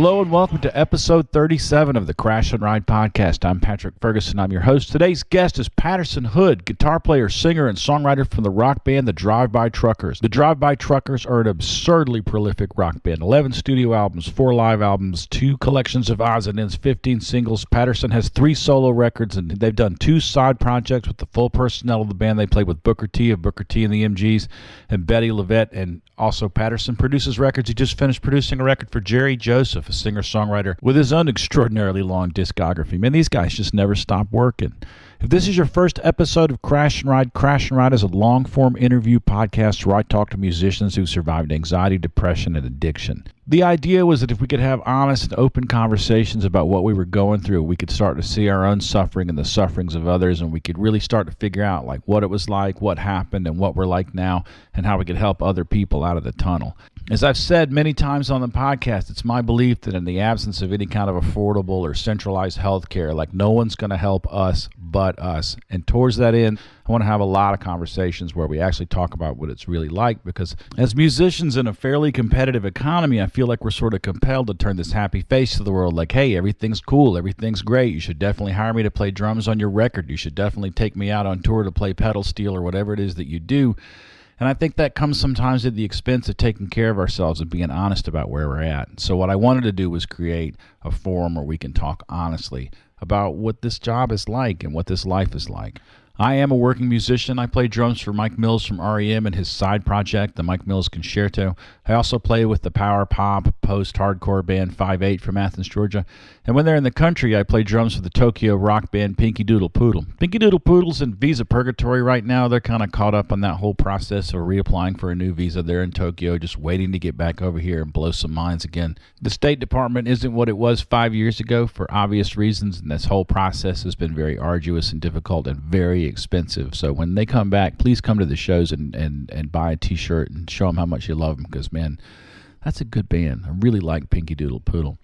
Hello and welcome to episode 37 of the Crash and Ride podcast. I'm Patrick Ferguson. I'm your host. Today's guest is Patterson Hood, guitar player, singer, and songwriter from the rock band The Drive-By Truckers. The Drive-By Truckers are an absurdly prolific rock band. 11 studio albums, 4 live albums, 2 collections of odds and ends, 15 singles. Patterson has 3 solo records, and they've done 2 side projects with the full personnel of the band. They played with Booker T of Booker T and the MGs and Betty Levette, and also Patterson produces records. He just finished producing a record for Jerry Joseph, a singer-songwriter with his own extraordinarily long discography. Man, these guys just never stop working. If this is your first episode of Crash and Ride is a long-form interview podcast where I talk to musicians who survived anxiety, depression, and addiction. The idea was that if we could have honest and open conversations about what we were going through, we could start to see our own suffering and the sufferings of others, and we could really start to figure out like what it was like, what happened, and what we're like now, and how we could help other people out of the tunnel. As I've said many times on the podcast, it's my belief that in the absence of any kind of affordable or centralized health care, like no one's going to help us but us. And towards that end, I want to have a lot of conversations where we actually talk about what it's really like, because as musicians in a fairly competitive economy, I feel like we're sort of compelled to turn this happy face to the world like, hey, everything's cool, everything's great, you should definitely hire me to play drums on your record, you should definitely take me out on tour to play pedal steel or whatever it is that you do. And I think that comes sometimes at the expense of taking care of ourselves and being honest about where we're at. So what I wanted to do was create a forum where we can talk honestly about what this job is like and what this life is like. I am a working musician. I play drums for Mike Mills from REM and his side project, the Mike Mills Concerto. I also play with the power pop, post-hardcore band 5/8 from Athens, Georgia. And when they're in the country, I play drums for the Tokyo rock band Pinky Doodle Poodle. Pinky Doodle Poodle's in visa purgatory right now. They're kind of caught up on that whole process of reapplying for a new visa. They're in Tokyo, just waiting to get back over here and blow some minds again. The State Department isn't what it was 5 years ago for obvious reasons, and this whole process has been very arduous and difficult and very expensive. So when they come back, please come to the shows and buy a t-shirt and show them how much you love them, because man, that's a good band. I really like Pinky Doodle Poodle.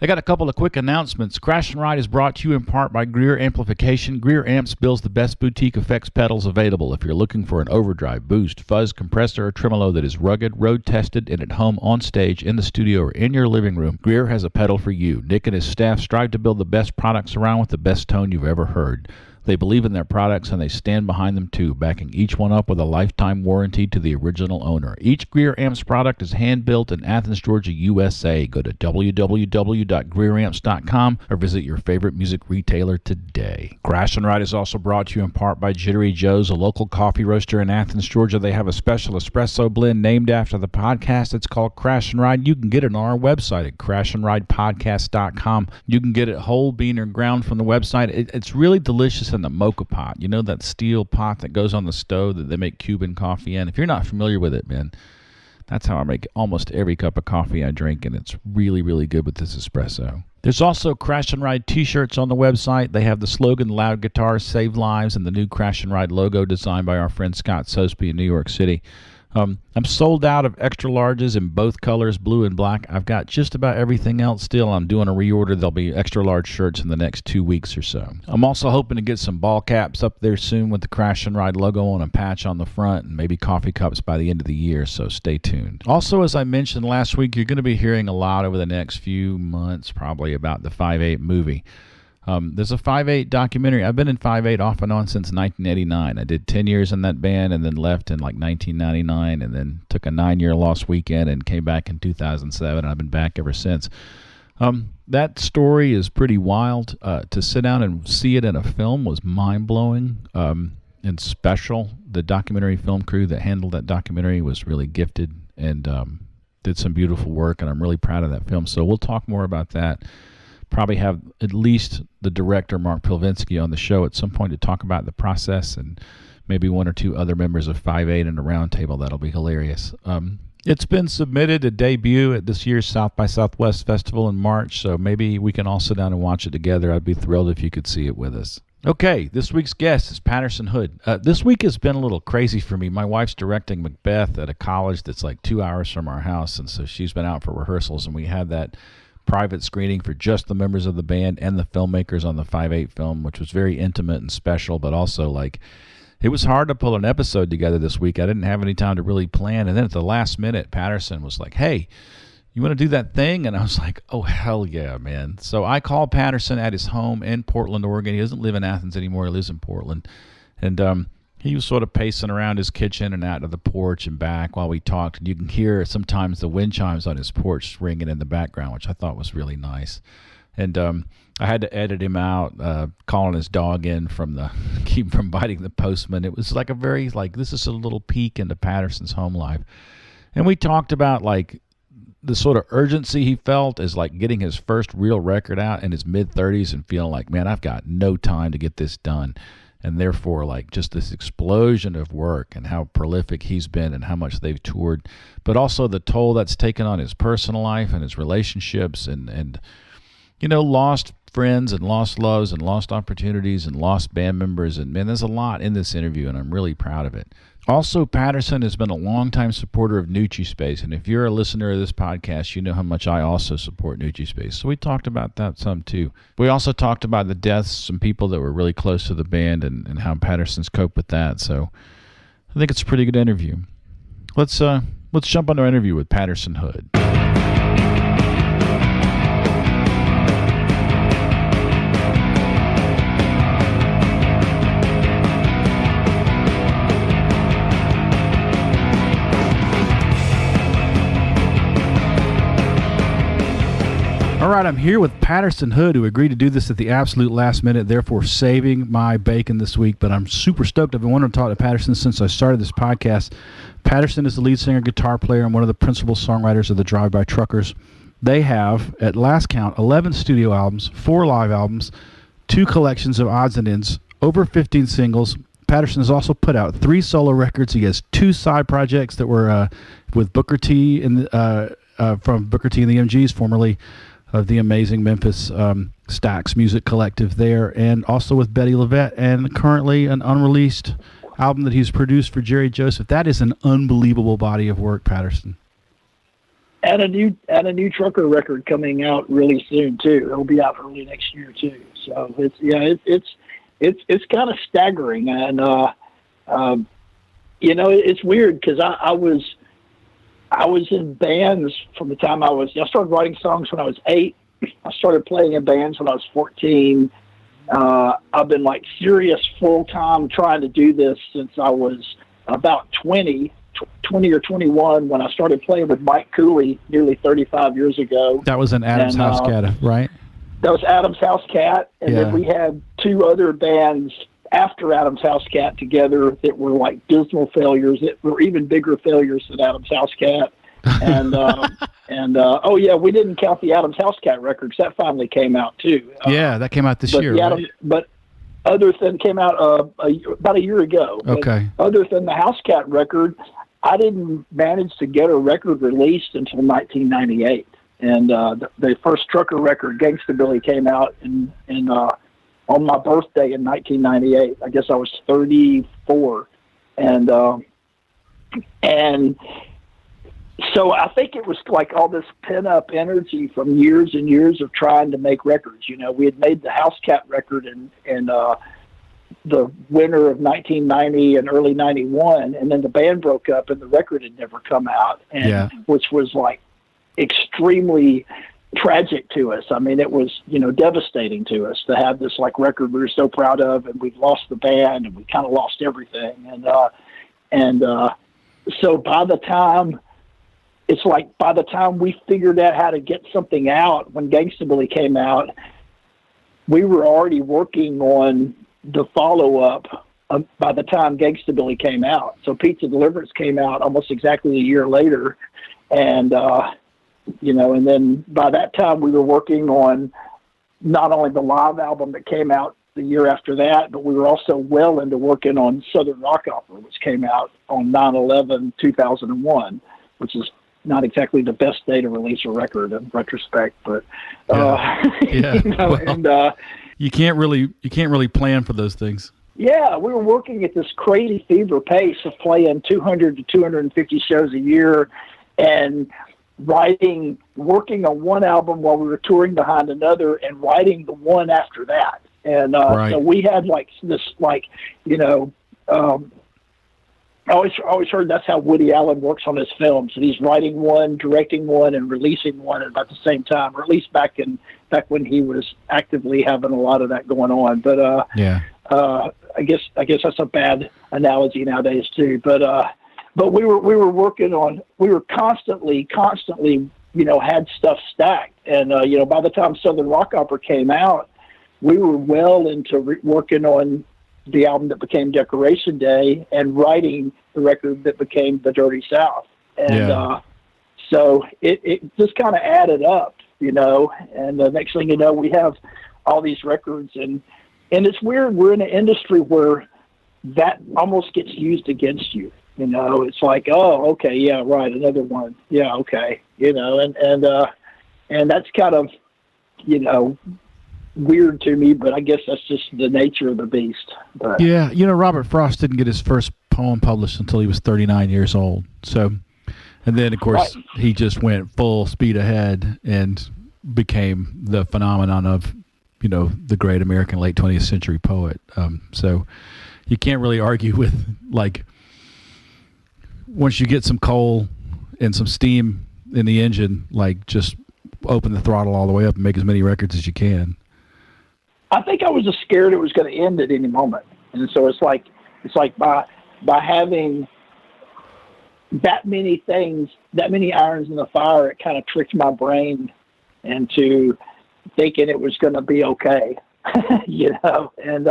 I got a couple of quick announcements. Crash and Ride is brought to you in part by Greer Amplification. Greer Amps builds the best boutique effects pedals available. If you're looking for an overdrive, boost, fuzz, compressor, or tremolo that is rugged, road-tested, and at home, on stage, in the studio, or in your living room, Greer has a pedal for you. Nick and his staff strive to build the best products around with the best tone you've ever heard. They believe in their products, and they stand behind them too, backing each one up with a lifetime warranty to the original owner. Each Greer Amps product is hand-built in Athens, Georgia, USA. Go to www.greeramps.com or visit your favorite music retailer today. Crash and Ride is also brought to you in part by Jittery Joe's, a local coffee roaster in Athens, Georgia. They have a special espresso blend named after the podcast. It's called Crash and Ride. You can get it on our website at crashandridepodcast.com. You can get it whole bean or ground from the website. It's really delicious in the mocha pot. You know, that steel pot that goes on the stove that they make Cuban coffee in? If you're not familiar with it, man, that's how I make almost every cup of coffee I drink, and it's really, really good with this espresso. There's also Crash and Ride t-shirts on the website. They have the slogan, "Loud Guitars Save Lives," and the new Crash and Ride logo designed by our friend Scott Sosby in New York City. I'm sold out of extra larges in both colors, blue and black. I've got just about everything else still. I'm doing a reorder. There'll be extra large shirts in the next 2 weeks or so. I'm also hoping to get some ball caps up there soon with the Crash and Ride logo on a patch on the front, and maybe coffee cups by the end of the year, so stay tuned. Also, as I mentioned last week, you're going to be hearing a lot over the next few months probably about the 5/8 movie. There's a 5/8 documentary. I've been in 5/8 off and on since 1989. I did 10 years in that band and then left in like 1999 and then took a 9-year lost weekend and came back in 2007. And I've been back ever since. That story is pretty wild. To sit down and see it in a film was mind-blowing and special. The documentary film crew that handled that documentary was really gifted and did some beautiful work, and I'm really proud of that film. So we'll talk more about that. Probably have at least the director, Mark Pilvinsky, on the show at some point to talk about the process, and maybe 1 or 2 other members of 5/8 in a roundtable. That'll be hilarious. It's been submitted to debut at this year's South by Southwest Festival in March, so maybe we can all sit down and watch it together. I'd be thrilled if you could see it with us. Okay, this week's guest is Patterson Hood. This week has been a little crazy for me. My wife's directing Macbeth at a college that's like 2 hours from our house, and so she's been out for rehearsals, and we had that private screening for just the members of the band and the filmmakers on the 5/8 film, which was very intimate and special, but also like it was hard to pull an episode together this week. I didn't have any time to really plan, and then at the last minute, Patterson was like, hey, you want to do that thing? And I was like, oh, hell yeah, man. So I called Patterson at his home in Portland, Oregon. He doesn't live in Athens anymore. He lives in Portland. And he was sort of pacing around his kitchen and out to the porch and back while we talked. And you can hear sometimes the wind chimes on his porch ringing in the background, which I thought was really nice. And I had to edit him out, calling his dog in keep from biting the postman. It was like this is a little peek into Patterson's home life. And we talked about like the sort of urgency he felt as like getting his first real record out in his mid-30s and feeling like, man, I've got no time to get this done. And therefore, like, just this explosion of work and how prolific he's been and how much they've toured, but also the toll that's taken on his personal life and his relationships and lost friends and lost loves and lost opportunities and lost band members. And, man, there's a lot in this interview, and I'm really proud of it. Also, Patterson has been a longtime supporter of Nuci Space, and if you're a listener of this podcast, you know how much I also support Nuci Space. So we talked about that some, too. We also talked about the deaths of some people that were really close to the band and how Patterson's coped with that. So I think it's a pretty good interview. Let's jump on our interview with Patterson Hood. All right, I'm here with Patterson Hood, who agreed to do this at the absolute last minute, therefore saving my bacon this week. But I'm super stoked. I've been wanting to talk to Patterson since I started this podcast. Patterson is the lead singer, guitar player, and one of the principal songwriters of the Drive-By Truckers. They have, at last count, 11 studio albums, 4 live albums, 2 collections of odds and ends, over 15 singles. Patterson has also put out 3 solo records. He has 2 side projects that were with Booker T from Booker T and the MGs, formerly of the amazing Memphis Stax Music Collective there, and also with Betty Levette, and currently an unreleased album that he's produced for Jerry Joseph. That is an unbelievable body of work, Patterson. And a new trucker record coming out really soon too. It'll be out early next year too. So it's kind of staggering, and it's weird because I was in bands from the time I started writing songs when I was 8. I started playing in bands when I was 14. I've been like serious full-time trying to do this since I was about 20 or 21 when I started playing with Mike Cooley nearly 35 years ago. That was an Adam's House Cat, right? That was Adam's House Cat. And then we had 2 other bands after Adam's House Cat together that were like dismal failures, that were even bigger failures than Adam's House Cat. And we didn't count the Adam's House Cat records. That finally came out too. That came out this year. Right? But other than came out about a year ago. Okay. But other than the House Cat record, I didn't manage to get a record released until 1998. And the first trucker record, Gangsta Billy, came out in on my birthday in 1998. I guess I was 34. And so I think it was like all this pent-up energy from years and years of trying to make records. We had made the House Cat record in the winter of 1990 and early 91, and then the band broke up and the record had never come out, which was like extremely tragic to us. I mean, it was, devastating to us to have this like record we were so proud of, and we'd lost the band and we kind of lost everything. So by the time we figured out how to get something out, when Gangsta Billy came out, we were already working on the follow-up by the time Gangsta Billy came out. So Pizza Deliverance came out almost exactly a year later. And, and then by that time we were working on not only the live album that came out the year after that, but we were also well into working on Southern Rock Opera, which came out on 9/11/2001, which is not exactly the best day to release a record in retrospect, but you can't really plan for those things. Yeah, we were working at this crazy fever pace of playing 200 to 250 shows a year, and working on one album while we were touring behind another, and writing the one after that. And so we had like this, I always heard that's how Woody Allen works on his films. And he's writing one, directing one, and releasing one at about the same time, or at least back when he was actively having a lot of that going on. But I guess that's a bad analogy nowadays too. But we were working on, we were constantly, had stuff stacked. And, by the time Southern Rock Opera came out, we were well into working on the album that became Decoration Day and writing the record that became The Dirty South. And so it just kind of added up, and the next thing you know, we have all these records. And it's weird. We're in an industry where that almost gets used against you. It's like, oh, okay, yeah, right, another one. Yeah, okay, and that's kind of, weird to me, but I guess that's just the nature of the beast. But. Yeah, Robert Frost didn't get his first poem published until he was 39 years old. So, and then of course he just went full speed ahead and became the phenomenon of, the great American late 20th century poet. So you can't really argue with, like, once you get some coal and some steam in the engine, like, just open the throttle all the way up and make as many records as you can. I think I was just scared it was going to end at any moment. And so it's like by having that many things, that many irons in the fire, it kind of tricked my brain into thinking it was going to be okay, and,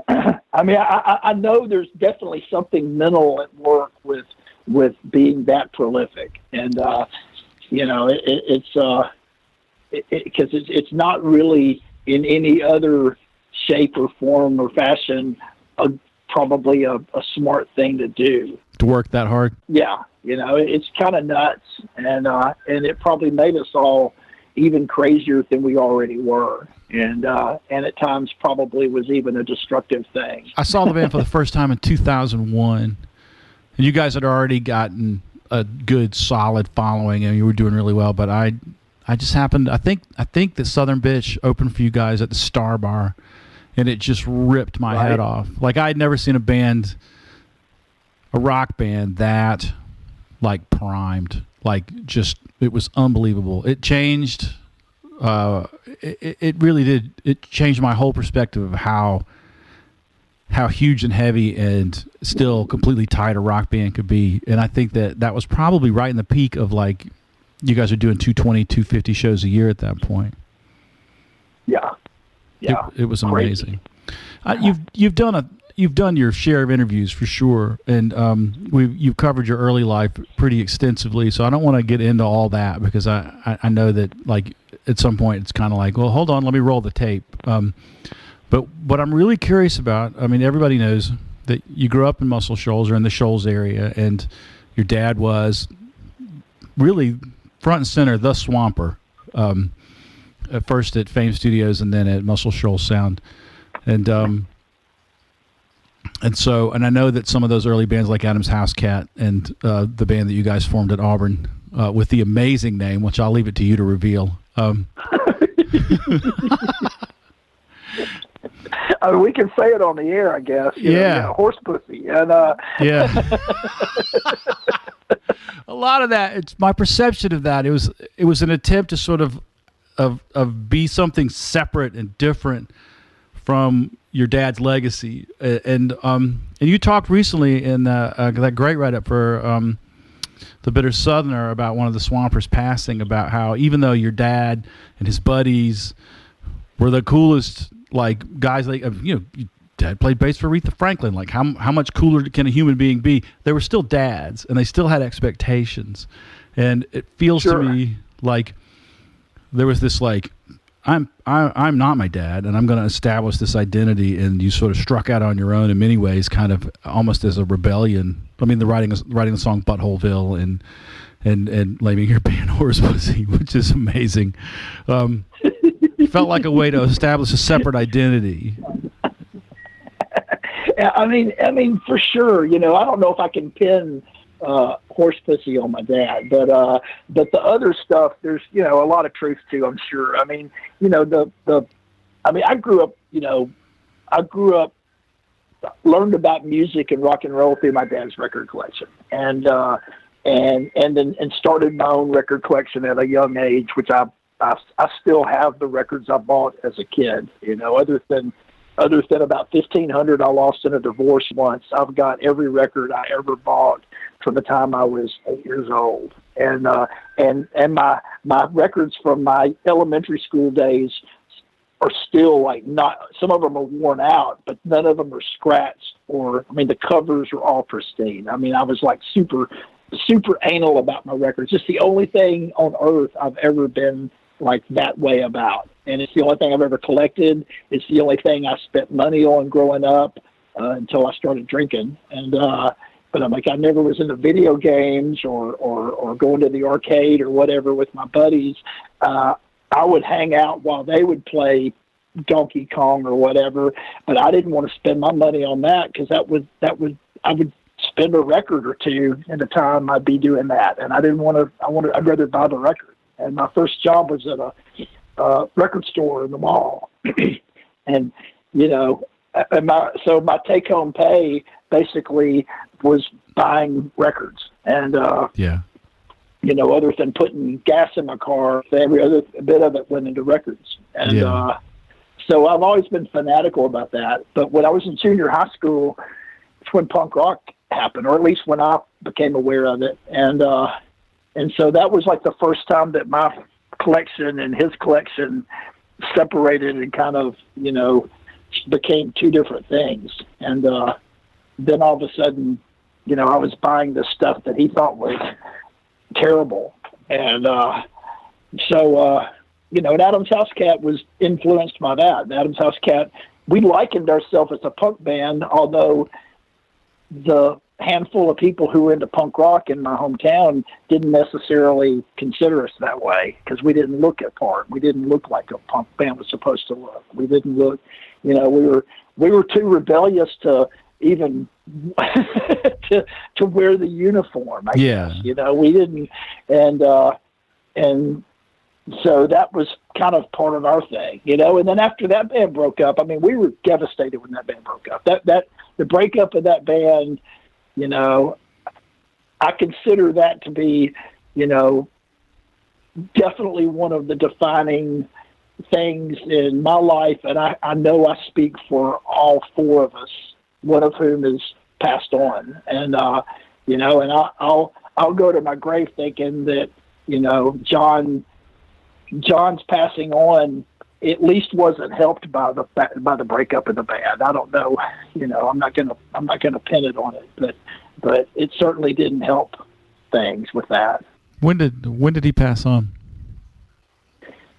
I mean, I know there's definitely something mental at work with being that prolific. And, it's not really in any other shape or form or fashion, probably a smart thing to do. To work that hard? Yeah. It's kind of nuts. And it probably made us all even crazier than we already were. And at times probably was even a destructive thing. I saw the band for the first time in 2001, and you guys had already gotten a good, solid following, and you were doing really well. But I just happened. I think that Southern Bitch opened for you guys at the Star Bar, and it just ripped my head off. Like, I'd never seen a rock band that, like, primed. Like, just, it was unbelievable. It changed. It really did. It changed my whole perspective of how huge and heavy and still completely tight a rock band could be. And I think that was probably right in the peak of, like, you guys are doing 220, 250 shows a year at that point. Yeah. It was amazing. You've done your share of interviews for sure, and you've covered your early life pretty extensively. So I don't want to get into all that because I know that, like, at some point it's kind of like, well, hold on, let me roll the tape. But what I'm really curious about, I mean, everybody knows that you grew up in Muscle Shoals or in the Shoals area, and your dad was really front and center, the Swamper, at first at Fame Studios and then at Muscle Shoals Sound. And I know that some of those early bands like Adam's House Cat and the band that you guys formed at Auburn with the amazing name, which I'll leave it to you to reveal. I mean, we can say it on the air, I guess. Horse pussy. And, yeah. A lot of that, it's my perception of that. It was an attempt to sort of be something separate and different from your dad's legacy. And you talked recently in that great write-up for The Bitter Southerner about one of the Swampers passing, about how even though your dad and his buddies were the coolest, like, guys, like, dad played bass for Aretha Franklin. Like, how much cooler can a human being be? They were still dads, and they still had expectations. And it feels to me like there was this, like, I'm not my dad, and I'm going to establish this identity, and you sort of struck out on your own in many ways, kind of almost as a rebellion. I mean, writing the song Buttholeville and naming your band Horse Pussy, which is amazing. Felt like a way to establish a separate identity. I mean, for sure. I don't know if I can pin Horse Pussy on my dad, but the other stuff, there's a lot of truth to, I'm sure. I mean, I grew up learned about music and rock and roll through my dad's record collection, and started my own record collection at a young age, which I still have the records I bought as a kid. Other than about 1,500 I lost in a divorce once, I've got every record I ever bought from the time I was 8 years old, and my records from my elementary school days are still not. Some of them are worn out, but none of them are scratched, the covers are all pristine. I was like super anal about my records. Just the only thing on earth I've ever been like that way about. And it's the only thing I've ever collected. It's the only thing I spent money on growing up until I started drinking. And but I never was into video games or going to the arcade or whatever with my buddies. I would hang out while they would play Donkey Kong or whatever, but I didn't want to spend my money on that because I would spend a record or two in the time I'd be doing that, and I didn't want to. I'd rather buy the record. And my first job was at a record store in the mall, and my take home pay basically was buying records, and other than putting gas in my car, every other bit of it went into records, and so I've always been fanatical about that. But when I was in junior high school, it's when punk rock happened, or at least when I became aware of it. And so that was like the first time that my collection and his collection separated and kind of, became two different things. And then all of a sudden, I was buying the stuff that he thought was terrible. And and Adam's House Cat was influenced by that. Adam's House Cat, we likened ourselves as a punk band, although the handful of people who were into punk rock in my hometown didn't necessarily consider us that way because we didn't look at part. We didn't look like a punk band was supposed to look. We didn't look, we were too rebellious to even to wear the uniform. I guess, we didn't, and so that was kind of part of our thing, and then after that band broke up, we were devastated when that band broke up. The breakup of that band, I consider that to be, definitely one of the defining things in my life. And I know I speak for all four of us, one of whom is passed on. And, and I'll go to my grave thinking that, John's passing on at least wasn't helped by the breakup of the band. I don't know, I'm not gonna pin it on it, but it certainly didn't help things with that. When did he pass on?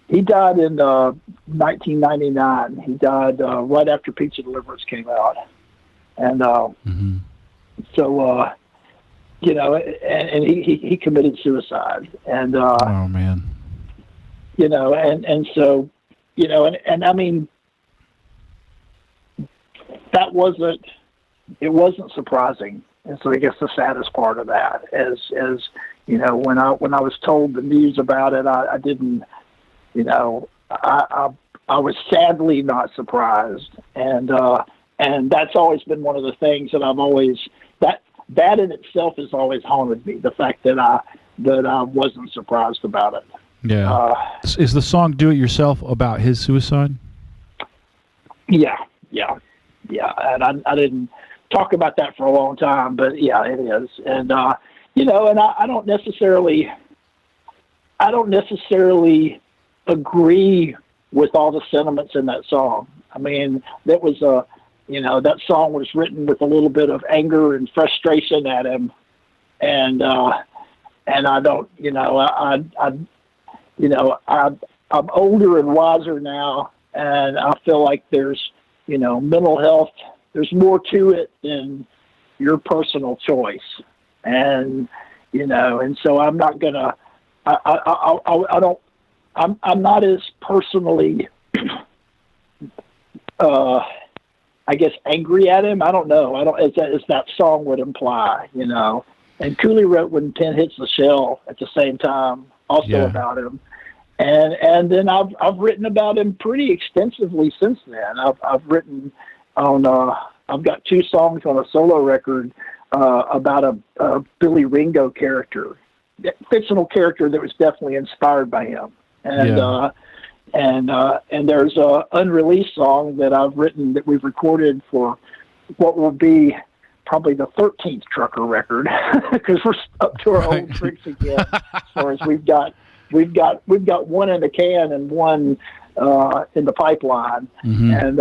He died in 1999. He died right after Pizza Deliverance came out, and so and he committed suicide, and oh man. And so, it wasn't surprising. And so I guess the saddest part of that is, when I was told the news about it, I didn't, I was sadly not surprised. And that's always been one of the things that I've always, that in itself has always haunted me. The fact that I wasn't surprised about it. Yeah. Is the song "Do It Yourself" about his suicide? Yeah. And I didn't talk about that for a long time, but yeah, it is. And and I don't necessarily agree with all the sentiments in that song. That was that song was written with a little bit of anger and frustration at him, and I don't, I'm older and wiser now, and I feel like there's, mental health, there's more to it than your personal choice. And, and so I'm not gonna, I'm not as personally, I guess, angry at him. I don't know. As that song would imply, and Cooley wrote When Pen Hits the Shell at the same time, also about him. And then I've written about him pretty extensively since then. I've written on I've got 2 songs on a solo record about a Billy Ringo character, fictional character that was definitely inspired by him. And and there's a unreleased song that I've written that we've recorded for what will be probably the 13th Trucker record, because we're up to our old tricks again. As far as we've got one in the can and one in the pipeline, and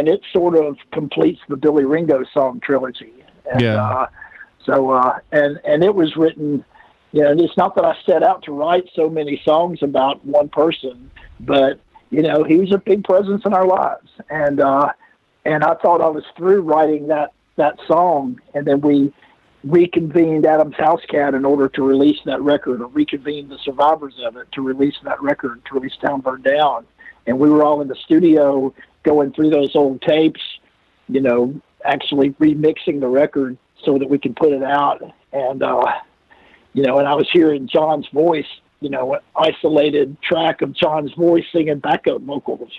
it sort of completes the Billy Ringo song trilogy. And, and it was written. Yeah, and it's not that I set out to write so many songs about one person, but he was a big presence in our lives, and I thought I was through writing that song, and then we reconvened Adam's House Cat in order to release that record, or reconvened the survivors of it to release that record, to release Town Burned Down, and we were all in the studio going through those old tapes, actually remixing the record so that we could put it out, and and I was hearing John's voice, an isolated track of John's voice singing backup vocals,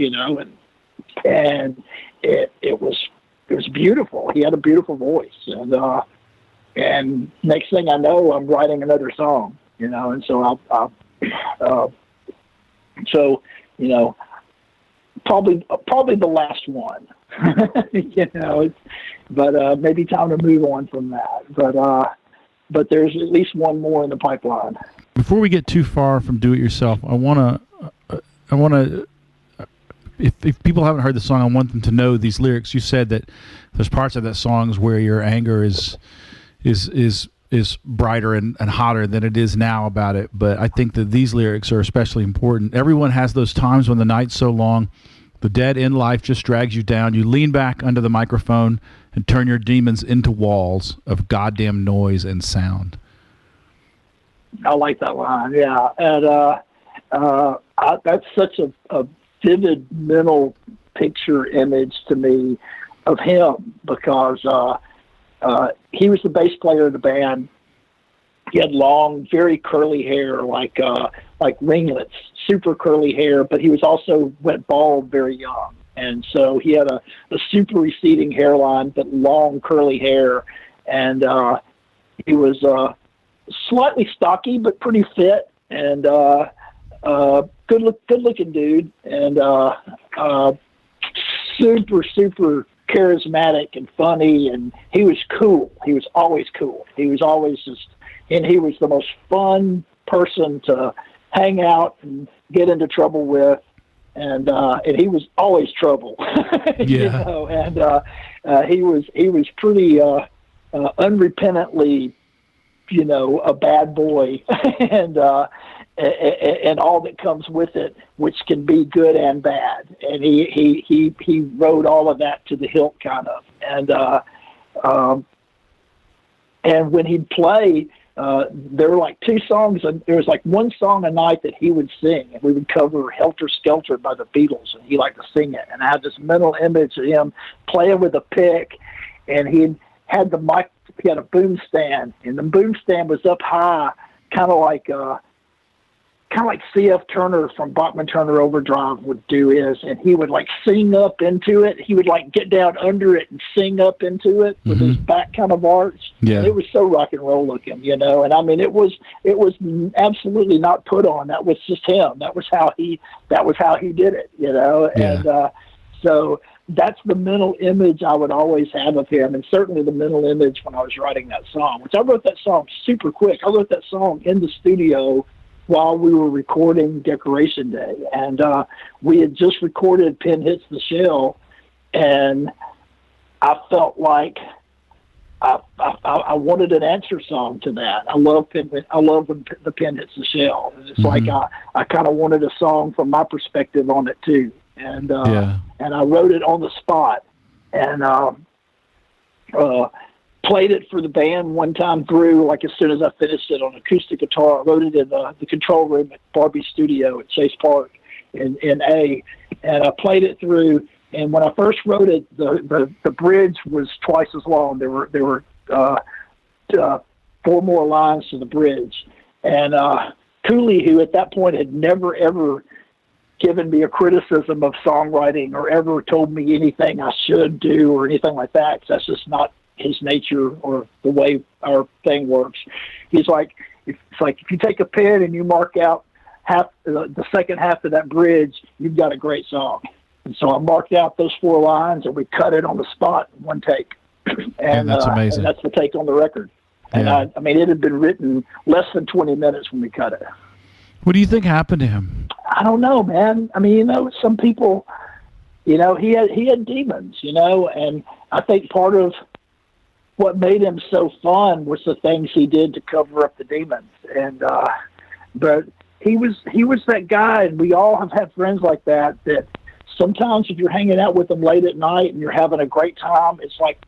and it was beautiful. He had a beautiful voice, and next thing I know, I'm writing another song, and so probably the last one, but maybe time to move on from that, but there's at least one more in the pipeline. Before we get too far from Do It Yourself, I want to, if people haven't heard the song, I want them to know these lyrics. You said that there's parts of that songs where your anger is brighter and hotter than it is now about it. But I think that these lyrics are especially important. Everyone has those times when the night's so long, the dead end life just drags you down. You lean back under the microphone and turn your demons into walls of goddamn noise and sound. I like that line, yeah. And that's such a vivid mental picture image to me of him, because he was the bass player of the band. He had long, very curly hair, like ringlets, super curly hair, but he was also went bald very young. And so he had a super receding hairline, but long curly hair. And he was slightly stocky, but pretty fit, and good looking dude, and super charismatic and funny. And he was cool. He was always cool. He was always and he was the most fun person to hang out and get into trouble with. And he was always trouble, and he was pretty unrepentantly, a bad boy, and all that comes with it, which can be good and bad. And he rode all of that to the hilt, kind of. And when he'd play, there were like 2 songs, and there was like 1 song a night that he would sing, and we would cover Helter Skelter by the Beatles, and he liked to sing it. And I had this mental image of him playing with a pick, and he had the mic. He had a boom stand, and the boom stand was up high, kind of like C.F. Turner from Bachman Turner Overdrive would do is, and he would like sing up into it. He would like get down under it and sing up into it with his back kind of arched. Yeah. And it was so rock and roll looking, And I mean, it was absolutely not put on. That was just him. That was how he did it, Yeah. And so that's the mental image I would always have of him, and certainly the mental image when I was writing that song, which I wrote that song super quick. I wrote that song in the studio while we were recording Decoration Day, and we had just recorded Pin Hits the Shell, and I felt like I wanted an answer song to that. I love when the pen hits the shell. It's like I kind of wanted a song from my perspective on it too, and I wrote it on the spot, and played it for the band one time through. Like as soon as I finished it on acoustic guitar, I wrote it in the control room at Barbie Studio at Chase Park in A, and I played it through. And when I first wrote it, the bridge was twice as long. There were 4 more lines to the bridge. And Cooley, who at that point had never ever given me a criticism of songwriting or ever told me anything I should do or anything like that, 'cause that's just not his nature or the way our thing works. He's like, it's like if you take a pen and you mark out the second half of that bridge, you've got a great song. And so I marked out those 4 lines and we cut it on the spot in one take. And that's amazing. And that's the take on the record. And Yeah. I mean, it had been written less than 20 minutes when we cut it. What do you think happened to him? I don't know, man. I mean, some people, he had demons, and I think part of what made him so fun was the things he did to cover up the demons. And, but he was that guy, and we all have had friends like that sometimes if you're hanging out with them late at night and you're having a great time, it's like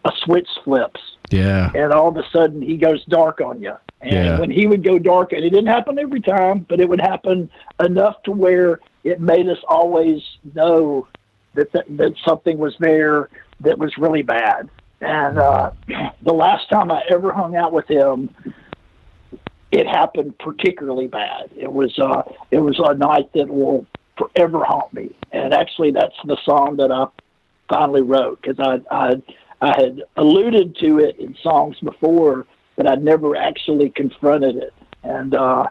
a switch flips. Yeah. And all of a sudden he goes dark on you. And when he would go dark, and it didn't happen every time, but it would happen enough to where it made us always know that something was there that was really bad. And the last time I ever hung out with him, it happened particularly bad. It was a night that will forever haunt me. And actually, that's the song that I finally wrote, because I had alluded to it in songs before, but I'd never actually confronted it. And I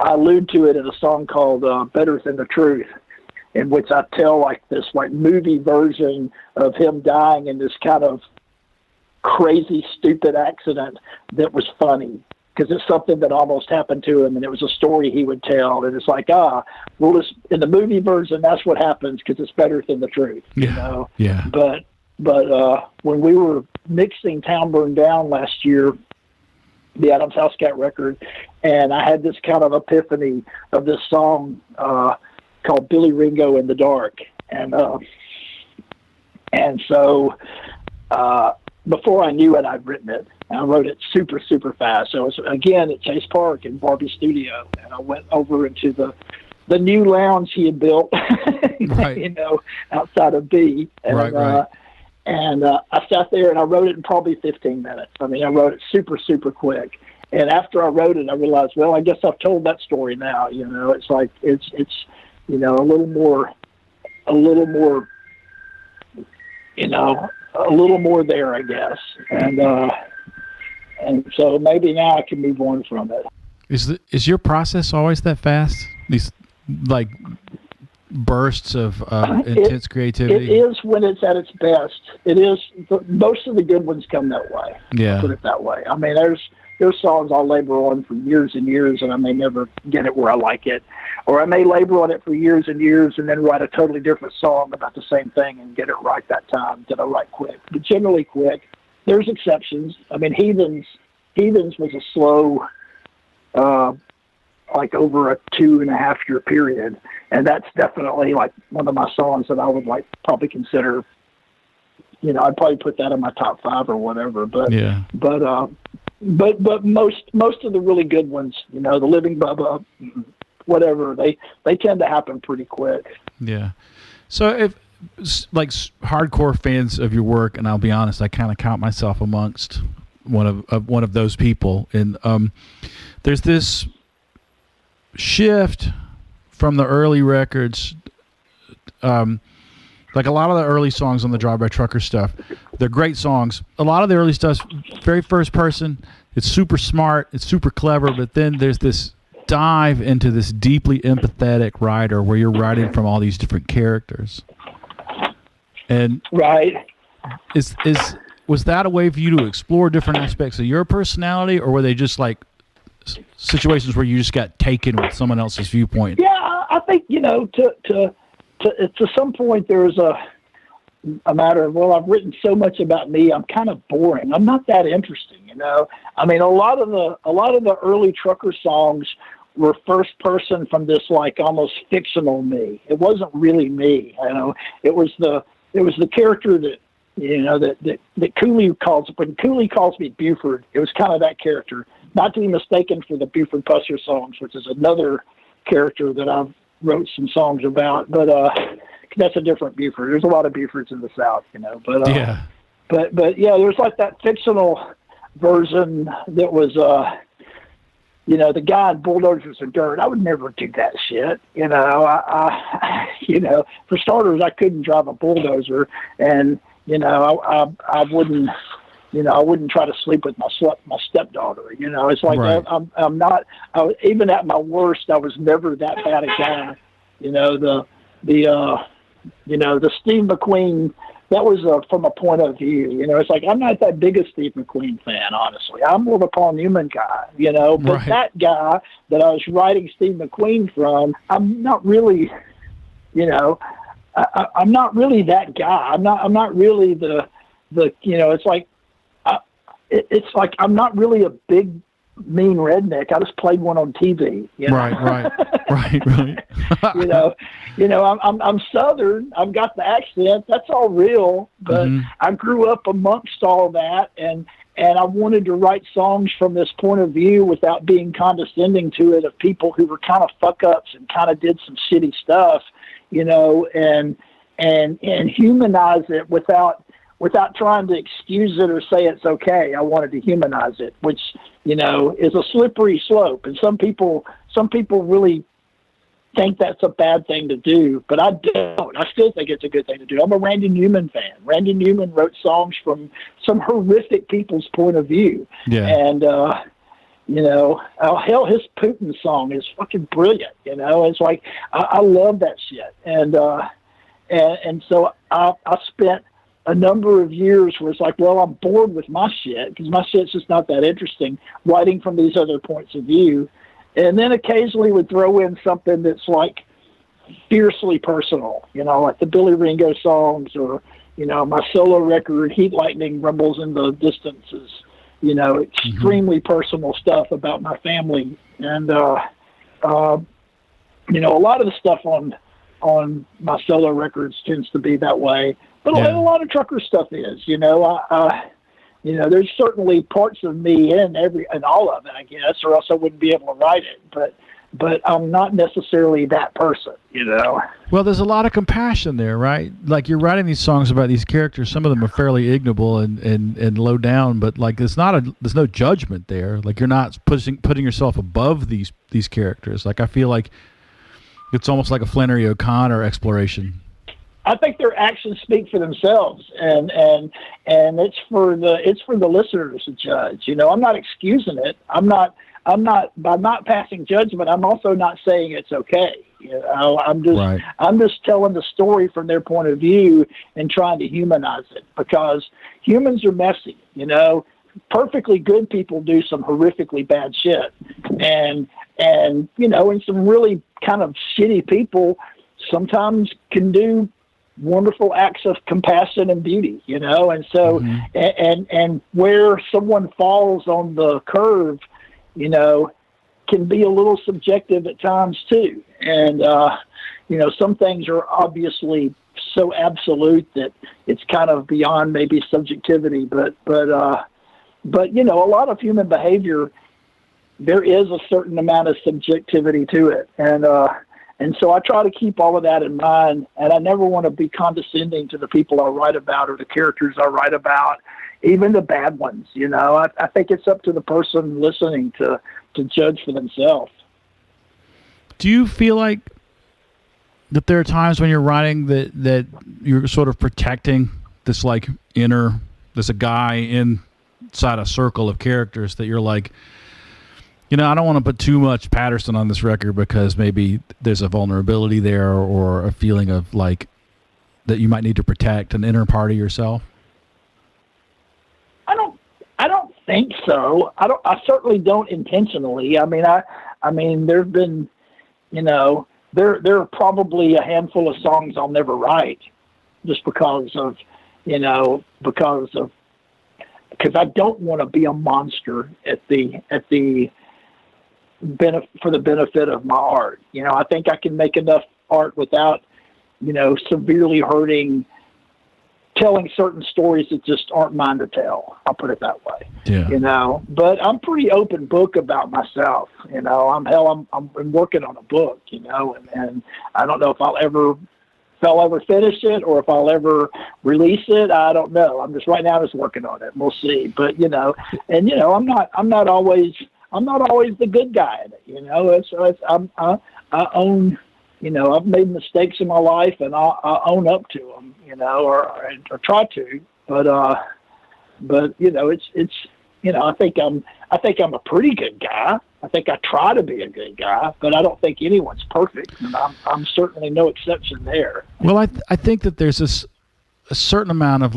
allude to it in a song called Better Than the Truth, in which I tell this movie version of him dying in this kind of crazy, stupid accident that was funny, because it's something that almost happened to him, and it was a story he would tell. And it's like, in the movie version, that's what happens, because it's better than the truth. Yeah. Yeah. But when we were mixing Town Burned Down last year, the Adams House Cat record, and I had this kind of epiphany of this song called Billy Ringo in the Dark. And so before I knew it, I'd written it. And I wrote it super, super fast. So it was, again, at Chase Park in Barbie's studio. And I went over into the new lounge he had built, right. outside of B. And, right. And I sat there and I wrote it in probably 15 minutes. I mean, I wrote it super, super quick. And after I wrote it, I realized, well, I guess I've told that story now. It's like, it's a little more, a little more there, I guess. And so maybe now I can move on from it. Is your process always that fast? These bursts of intense creativity? It is when it's at its best. It is. Most of the good ones come that way. Yeah. Put it that way. I mean, there's songs I'll labor on for years and years, and I may never get it where I like it. Or I may labor on it for years and years and then write a totally different song about the same thing and get it right that time that I write quick. But generally quick. There's exceptions. I mean, Heathens was a slow, over a 2.5 year period. And that's definitely one of my songs that I would probably consider, I'd probably put that in my top 5 or whatever. But, yeah. But most of the really good ones, the Living Bubba, whatever, they tend to happen pretty quick. Yeah. So if hardcore fans of your work, and I'll be honest, I kind of count myself amongst one of those people, and there's this shift from the early records, like a lot of the early songs on the Drive-By Trucker stuff, they're great songs. A lot of the early stuff's very first person. It's super smart, it's super clever, but then there's this dive into this deeply empathetic writer where you're writing from all these different characters. And right, was that a way for you to explore different aspects of your personality, or were they just situations where you just got taken with someone else's viewpoint? Yeah, I think to some point there was a matter of, well, I've written so much about me, I'm kind of boring. I'm not that interesting, I mean, a lot of the early trucker songs were first person from this almost fictional me. It wasn't really me, It was the character that that Cooley calls, when Cooley calls me Buford, it was kind of that character, not to be mistaken for the Buford Pusser songs, which is another character that I've wrote some songs about, but that's a different Buford. There's a lot of Bufords in the South, but yeah. But yeah, there's that fictional version that was the guy in Bulldozers and Dirt, I would never do that shit. For starters, I couldn't drive a bulldozer, and I wouldn't. I wouldn't try to sleep with my stepdaughter. It's like Right. I'm not. Even at my worst, I was never that bad a guy. The Steve McQueen. That was from a point of view. It's like I'm not that big a Steve McQueen fan, honestly. I'm more of a Paul Newman guy. But Right. that guy that I was writing Steve McQueen from, I'm not really. I'm not really that guy. I'm not really the. It's like. It's like I'm not really a big, mean redneck. I just played one on TV. Right. I'm Southern. I've got the accent. That's all real. But I grew up amongst all that, and I wanted to write songs from this point of view without being condescending to it, of people who were kind of fuck ups and kind of did some shitty stuff, and humanize it without trying to excuse it or say it's okay. I wanted to humanize it, which, is a slippery slope. And some people really think that's a bad thing to do, but I don't. I still think it's a good thing to do. I'm a Randy Newman fan. Randy Newman wrote songs from some horrific people's point of view. Yeah. And, hell, his Putin song is fucking brilliant. It's like, I love that shit. And so I spent a number of years where it's like, well, I'm bored with my shit because my shit's just not that interesting, writing from these other points of view. And then occasionally would throw in something that's like fiercely personal, like the Billy Ringo songs, or, my solo record, Heat Lightning Rumbles in the Distances, extremely personal stuff about my family. And, a lot of the stuff on my solo records tends to be that way. But a lot of trucker stuff is, there's certainly parts of me in all of it, I guess, or else I wouldn't be able to write it. But I'm not necessarily that person, Well, there's a lot of compassion there, right? Like, you're writing these songs about these characters. Some of them are fairly ignoble and low down, but like there's no judgment there. Like, you're not putting yourself above these characters. Like, I feel like it's almost like a Flannery O'Connor exploration. I think their actions speak for themselves, and it's for the listeners to judge. I'm not excusing it. I'm not by not passing judgment. I'm also not saying it's okay. I'm just telling the story from their point of view and trying to humanize it, because humans are messy. Perfectly good people do some horrifically bad shit, and some really kind of shitty people sometimes can do wonderful acts of compassion and beauty, and so, and where someone falls on the curve, can be a little subjective at times too. And, some things are obviously so absolute that it's kind of beyond maybe subjectivity, but a lot of human behavior, there is a certain amount of subjectivity to it. And so I try to keep all of that in mind, and I never want to be condescending to the people I write about or the characters I write about, even the bad ones. I think it's up to the person listening to judge for themselves. Do you feel like that there are times when you're writing that you're sort of protecting this like there's a guy inside a circle of characters that you're like, I don't want to put too much Patterson on this record because maybe there's a vulnerability there or a feeling of like that you might need to protect an inner part of yourself? I don't think so. I certainly don't intentionally. I mean, there've been, there are probably a handful of songs I'll never write just because I don't want to be a monster for the benefit of my art. I think I can make enough art without, severely hurting, telling certain stories that just aren't mine to tell. I'll put it that way. Yeah. But I'm pretty open book about myself. I'm working on a book, and I don't know if I'll ever finish it or if I'll ever release it. I don't know. I'm just right now just working on it. We'll see. But, I'm not always, I'm not always the good guy in it. You know, I own, you know, I've made mistakes in my life, and I own up to them, you know, or try to. But you know, it's you know, I think I'm a pretty good guy. I think I try to be a good guy, but I don't think anyone's perfect, and I'm certainly no exception there. Well, I think that there's a certain amount of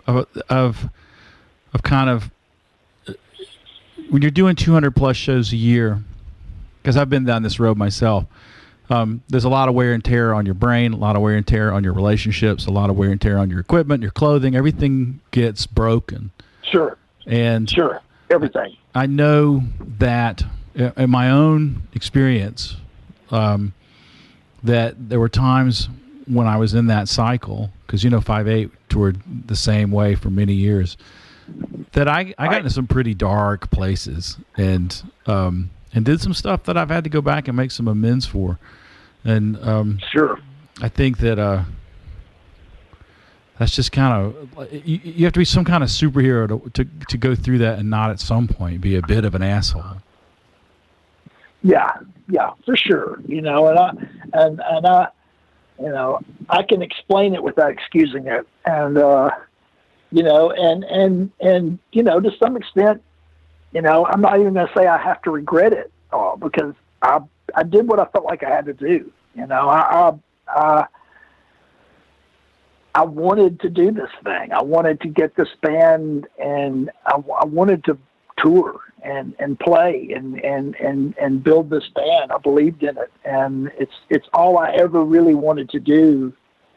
of kind of when you're doing 200 plus shows a year, because I've been down this road myself. There's a lot of wear and tear on your brain, a lot of wear and tear on your relationships, a lot of wear and tear on your equipment, your clothing. Everything gets broken. Sure. And sure, everything. I know that in my own experience, that there were times when I was in that cycle, because 5'8" toured the same way for many years, that I got into some pretty dark places and did some stuff that I've had to go back and make some amends for. And sure, I think that that's just kind of you have to be some kind of superhero to go through that and not at some point be a bit of an asshole. Yeah, for sure. And I I can explain it without excusing it, and to some extent, I'm not even going to say I have to regret it all, because I did what I felt like I had to do. I wanted to do this thing. I wanted to get this band, and I wanted to tour and play and build this band. I believed in it, and it's all I ever really wanted to do.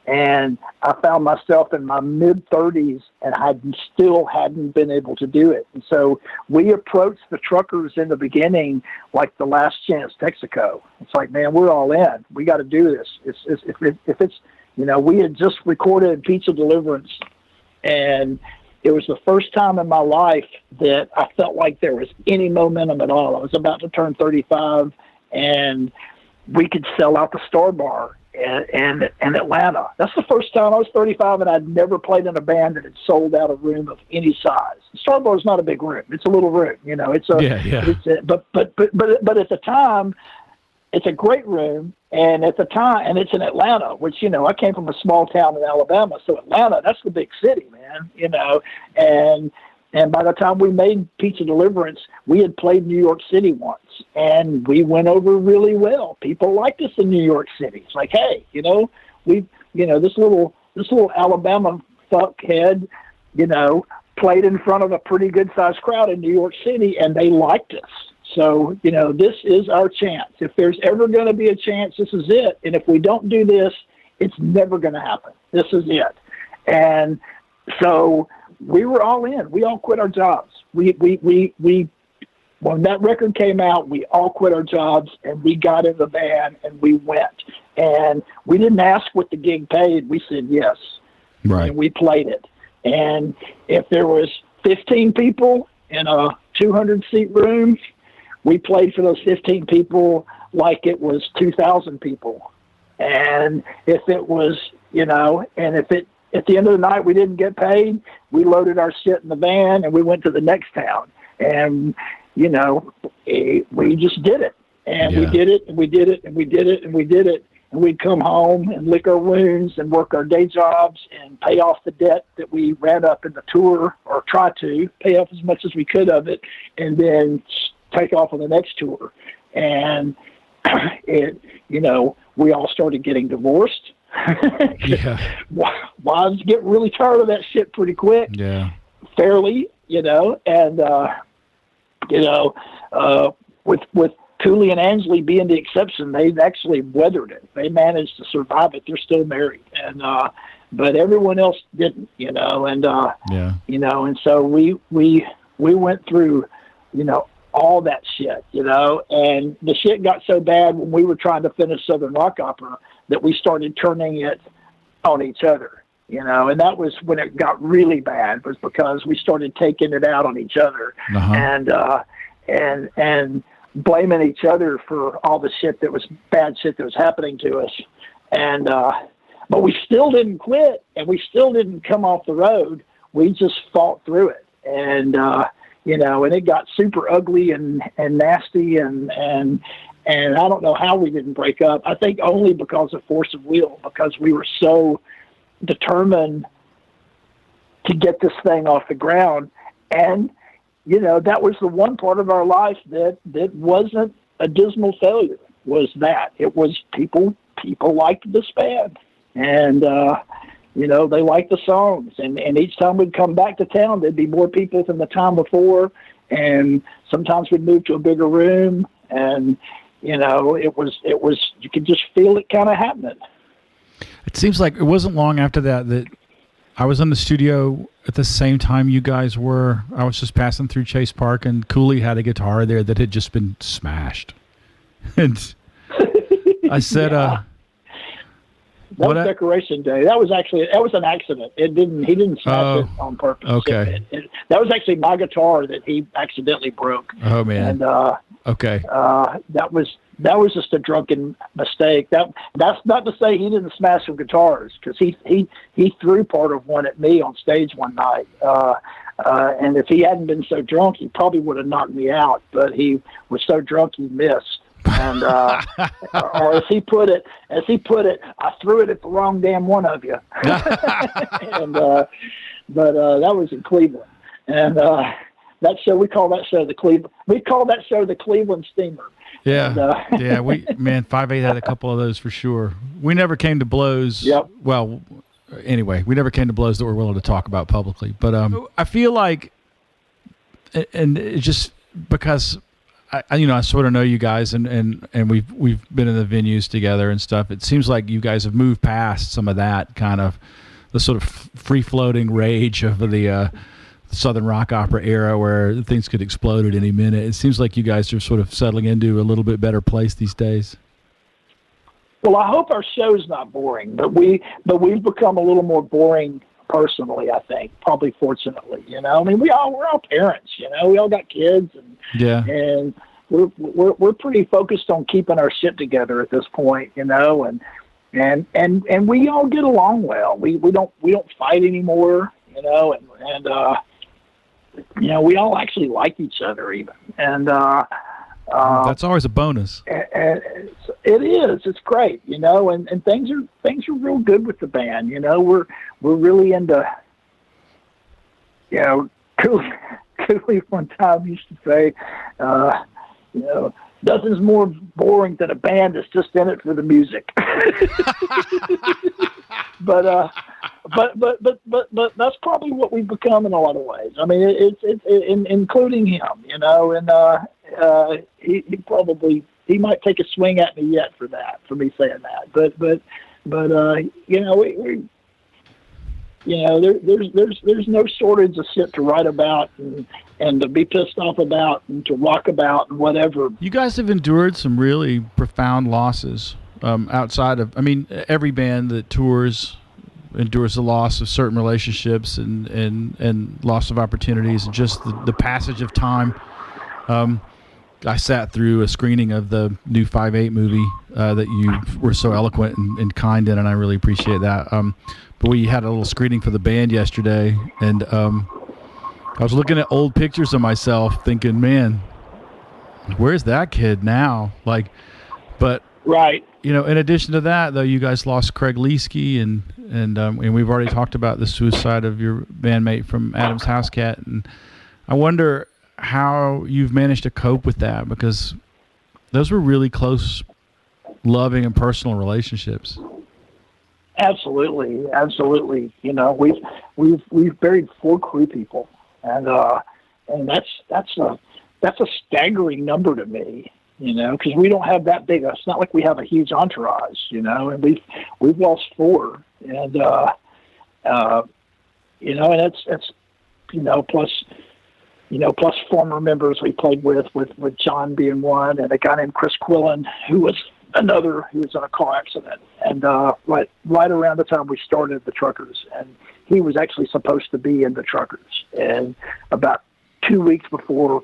And I found myself in my mid-30s, and I still hadn't been able to do it. And so we approached the truckers in the beginning like the last chance Texaco. It's like, man, we're all in. We got to do this. If it's we had just recorded Pizza Deliverance, and it was the first time in my life that I felt like there was any momentum at all. I was about to turn 35, and we could sell out the Star Bar in Atlanta. That's the first time. I was 35, and I'd never played in a band that had sold out a room of any size. The Star Bar is not a big room; it's a little room. But at the time, it's a great room. And at the time, and it's in Atlanta, which, I came from a small town in Alabama. So Atlanta, that's the big city, man, and by the time we made Pizza Deliverance, we had played New York City once, and we went over really well. People liked us in New York City. It's like, hey, this little Alabama fuckhead, played in front of a pretty good sized crowd in New York City, and they liked us. So, this is our chance. If there's ever going to be a chance, this is it. And if we don't do this, it's never going to happen. This is it. And so we were all in. We all quit our jobs. We when that record came out, we all quit our jobs, and we got in the band, and we went. And we didn't ask what the gig paid. We said yes. Right. And we played it. And if there was 15 people in a 200-seat room, we played for those 15 people like it was 2,000 people. And if it was, and if it, at the end of the night we didn't get paid, we loaded our shit in the van and we went to the next town. And, we just did it. And we did it, and we did it, and we did it, and we did it. And we'd come home and lick our wounds and work our day jobs and pay off the debt that we ran up in the tour, or try to pay off as much as we could of it, and then take off on the next tour. And we all started getting divorced. Wives get really tired of that shit pretty quick. Fairly, with Cooley and Ansley being the exception, they actually weathered it. They managed to survive it. They're still married, and but everyone else didn't. And so we went through, all that shit, and the shit got so bad when we were trying to finish Southern Rock Opera that we started turning it on each other, and that was when it got really bad, was because we started taking it out on each other, and blaming each other for all the bad shit that was happening to us. And, but we still didn't quit, and we still didn't come off the road. We just fought through it. And, and it got super ugly and nasty, and I don't know how we didn't break up. I think only because of force of will, because we were so determined to get this thing off the ground. And, that was the one part of our life that wasn't a dismal failure, was that it was people liked this band, and, they liked the songs, and each time we'd come back to town, there'd be more people than the time before. And sometimes we'd move to a bigger room, and, it was, you could just feel it kind of happening. It seems like it wasn't long after that I was in the studio at the same time you guys were. I was just passing through Chase Park, and Cooley had a guitar there that had just been smashed. And I said, that was Decoration Day. That was an accident. He didn't smash it on purpose. Okay. That was actually my guitar that he accidentally broke. Oh man. And okay. That was just a drunken mistake. That's not to say he didn't smash some guitars, because he threw part of one at me on stage one night. And if he hadn't been so drunk, he probably would have knocked me out. But he was so drunk he missed. And or as he put it, I threw it at the wrong damn one of you. And but that was in Cleveland, and that show, we call that show the Cleveland Steamer. Yeah, yeah. 5/8 had a couple of those for sure. We never came to blows. Yep. Well, anyway, we never came to blows that we're willing to talk about publicly. But I feel like, and it's just because I sort of know you guys, and we've been in the venues together and stuff. It seems like you guys have moved past some of that kind of the sort of free floating rage of the Southern rock opera era where things could explode at any minute. It seems like you guys are sort of settling into a little bit better place these days. Well, I hope our show's not boring, but we've become a little more boring personally, I think, probably fortunately. We're all parents, we all got kids, and we're pretty focused on keeping our shit together at this point, and we all get along well. We don't fight anymore, and we all actually like each other even. And that's always a bonus. It is. It's great, and things are real good with the band. We're really into, Cooley one time used to say, nothing's more boring than a band that's just in it for the music. But that's probably what we've become in a lot of ways. I mean, it's including him, and he might take a swing at me yet for me saying that. But there's no shortage of shit to write about and to be pissed off about and to rock about and whatever. You guys have endured some really profound losses. Outside of, every band that tours endures the loss of certain relationships and loss of opportunities and just the passage of time. I sat through a screening of the new 5/8 movie that you were so eloquent and kind in, and I really appreciate that. But we had a little screening for the band yesterday, and I was looking at old pictures of myself thinking, man, where's that kid now? But right. In addition to that, though, you guys lost Craig Leesky, and we've already talked about the suicide of your bandmate from Adam's House Cat, and I wonder how you've managed to cope with that, because those were really close, loving, and personal relationships. Absolutely. We've buried 4 crew people, and that's a staggering number to me. Because we don't have that big. It's not like we have a huge entourage, and we've lost 4, and and it's plus former members we played with John being one, and a guy named Chris Quillen who was another who was in a car accident, and right around the time we started the Truckers, and he was actually supposed to be in the Truckers, and about 2 weeks before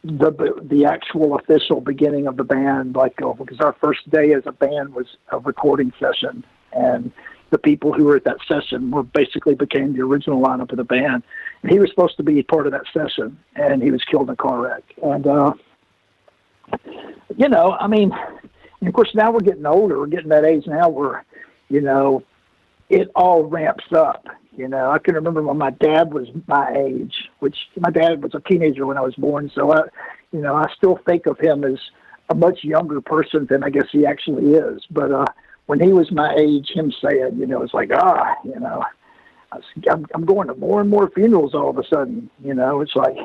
the actual official beginning of the band, because our first day as a band was a recording session, and the people who were at that session were basically became the original lineup of the band. And he was supposed to be part of that session, and he was killed in a car wreck. And, you know, I mean, and of course, now we're getting older. We're getting that age now where, you know, it all ramps up. You know, I can remember when my dad was my age, which my dad was a teenager when I was born. So, I still think of him as a much younger person than I guess he actually is. But when he was my age, him saying, you know, it's like, I'm going to more and more funerals all of a sudden. You know, it's like,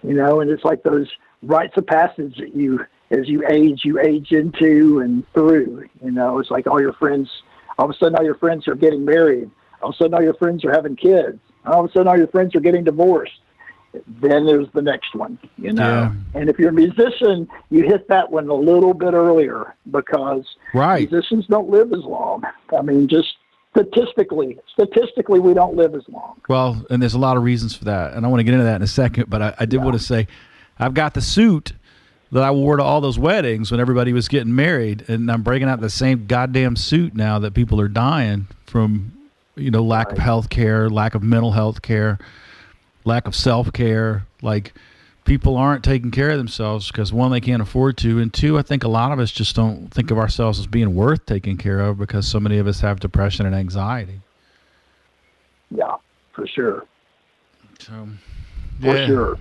you know, and it's like those rites of passage that as you age into and through. You know, it's like all of a sudden all your friends are getting married. All of a sudden all your friends are having kids. All of a sudden all your friends are getting divorced. Then there's the next one, you know. Yeah. And if you're a musician, you hit that one a little bit earlier because musicians don't live as long. I mean, just statistically, we don't live as long. Well, and there's a lot of reasons for that, and I want to get into that in a second, but I did want to say I've got the suit that I wore to all those weddings when everybody was getting married, and I'm breaking out the same goddamn suit now that people are dying from, you know, lack of health care, lack of mental health care, lack of self-care. Like, people aren't taking care of themselves because, one, they can't afford to, and two, I think a lot of us just don't think of ourselves as being worth taking care of because so many of us have depression and anxiety. Yeah, for sure. So, for sure.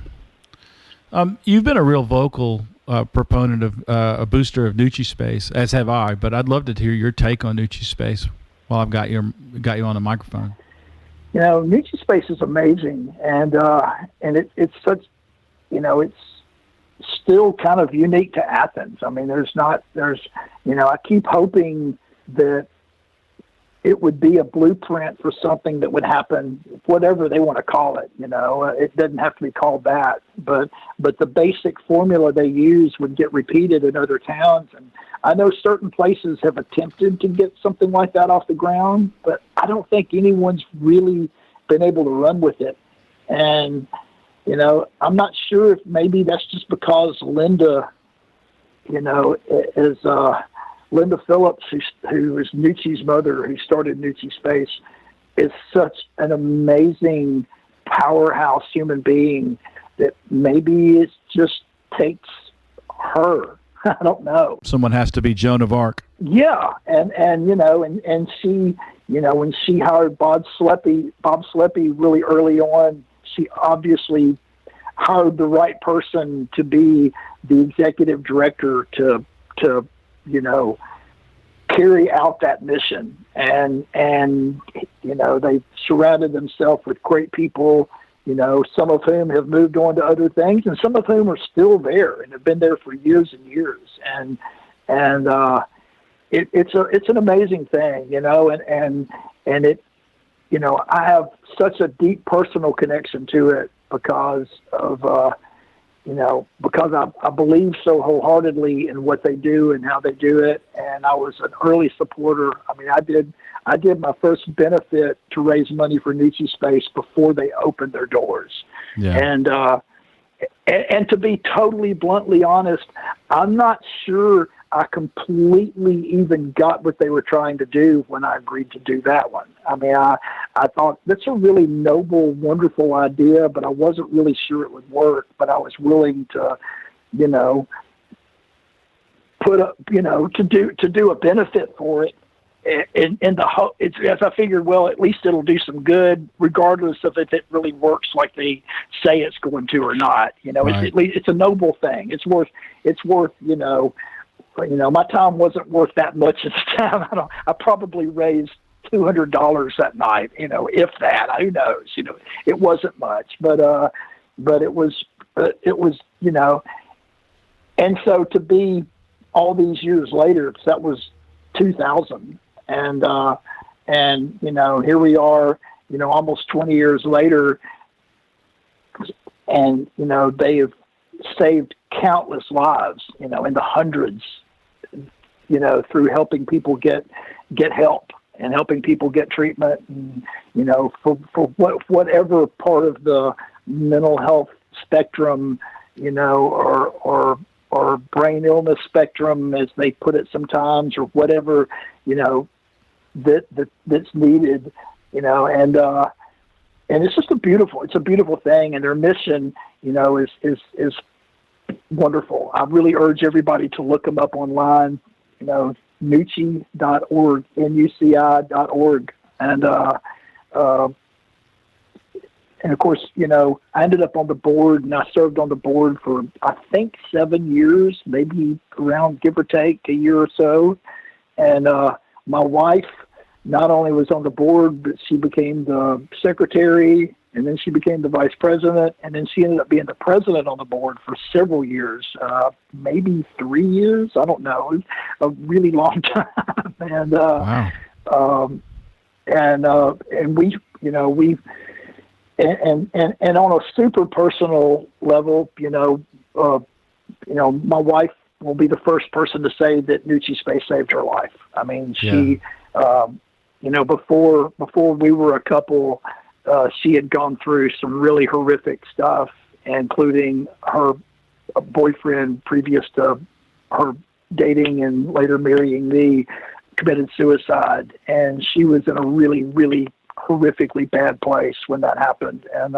You've been a real vocal proponent of a booster of Nuci Space, as have I, but I'd love to hear your take on Nuci Space while I've got you on the microphone. You know, Nuci Space is amazing, and it's such, you know, it's still kind of unique to Athens. I mean, I keep hoping that it would be a blueprint for something that would happen, whatever they want to call it. You know, it doesn't have to be called that, but the basic formula they use would get repeated in other towns. And I know certain places have attempted to get something like that off the ground, but I don't think anyone's really been able to run with it. And, you know, I'm not sure if maybe that's just because Linda, you know, is, Linda Phillips, who is Nuci's mother, who started Nuci Space, is such an amazing powerhouse human being that maybe it just takes her. I don't know. Someone has to be Joan of Arc. Yeah, and you know, and she, you know, when she hired Bob Sleppy really early on, she obviously hired the right person to be the executive director to you know, carry out that mission. And, you know, they surrounded themselves with great people, you know, some of whom have moved on to other things and some of whom are still there and have been there for years and years. And it's an amazing thing, you know, and it, you know, I have such a deep personal connection to it because of, you know, because I believe so wholeheartedly in what they do and how they do it. And I was an early supporter. I mean, I did my first benefit to raise money for Nuci Space before they opened their doors. Yeah. And to be totally bluntly honest, I'm not sure I completely even got what they were trying to do when I agreed to do that one. I mean, I thought that's a really noble, wonderful idea, but I wasn't really sure it would work. But I was willing to, you know, put up, you know, to do a benefit for it. In the hope, as I figured, well, at least it'll do some good, regardless of if it really works like they say it's going to or not. You know, right. It's a noble thing. It's worth, you know, my time wasn't worth that much at the time. I probably raised $200 that night, you know, if that. Who knows? You know, it wasn't much, but it was, you know, and so to be all these years later, that was 2000, and you know, here we are, you know, almost 20 years later, and you know, they have saved countless lives, you know, in the hundreds, you know, through helping people get help and helping people get treatment, and, you know, for whatever part of the mental health spectrum, you know, or brain illness spectrum, as they put it sometimes, or whatever, you know, that's needed, and it's just a beautiful thing, and their mission, is wonderful. I really urge everybody to look them up online, Nuci.org, Nuci.org, and of course, I ended up on the board, and I served on the board for, I think, 7 years, maybe around, give or take, a year or so. And my wife not only was on the board, but she became the secretary, and then she became the vice president, and then she ended up being the president on the board for several years, maybe 3 years. I don't know. It was a really long time. And wow. And we, and on a super personal level, my wife will be the first person to say that Nuci Space saved her life. I mean, she, before we were a couple, she had gone through some really horrific stuff, including her boyfriend previous to her dating and later marrying me committed suicide. And she was in a really, really horrifically bad place when that happened. And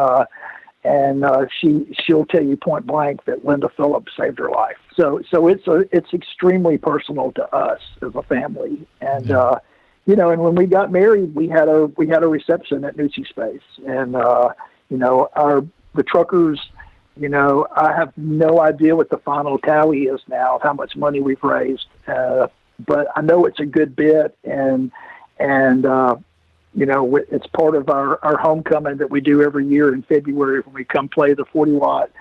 she'll tell you point blank that Linda Phillips saved her life. So it's extremely personal to us as a family. And, and when we got married, we had a reception at Nuci Space, and, the truckers, I have no idea what the final tally is now of how much money we've raised. But I know it's a good bit, and it's part of our homecoming that we do every year in February when we come play the 40 watt.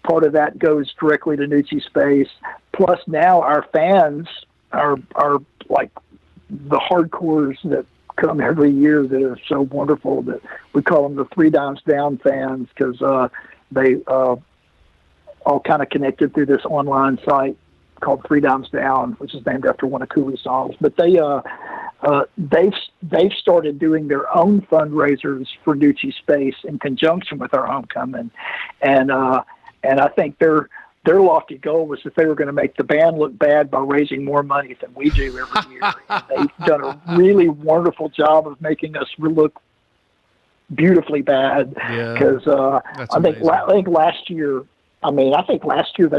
Part of that goes directly to Nuci Space. Plus, now our fans are like the hardcores that come every year that are so wonderful that we call them the 3 Dimes Down fans, because they all kind of connected through this online site called 3 Dimes Down, which is named after one of Cooley's songs. But they've started doing their own fundraisers for Nuci Space in conjunction with our homecoming, and I think their lofty goal was that they were going to make the band look bad by raising more money than we do every year. And they've done a really wonderful job of making us look beautifully bad. Because I think last year they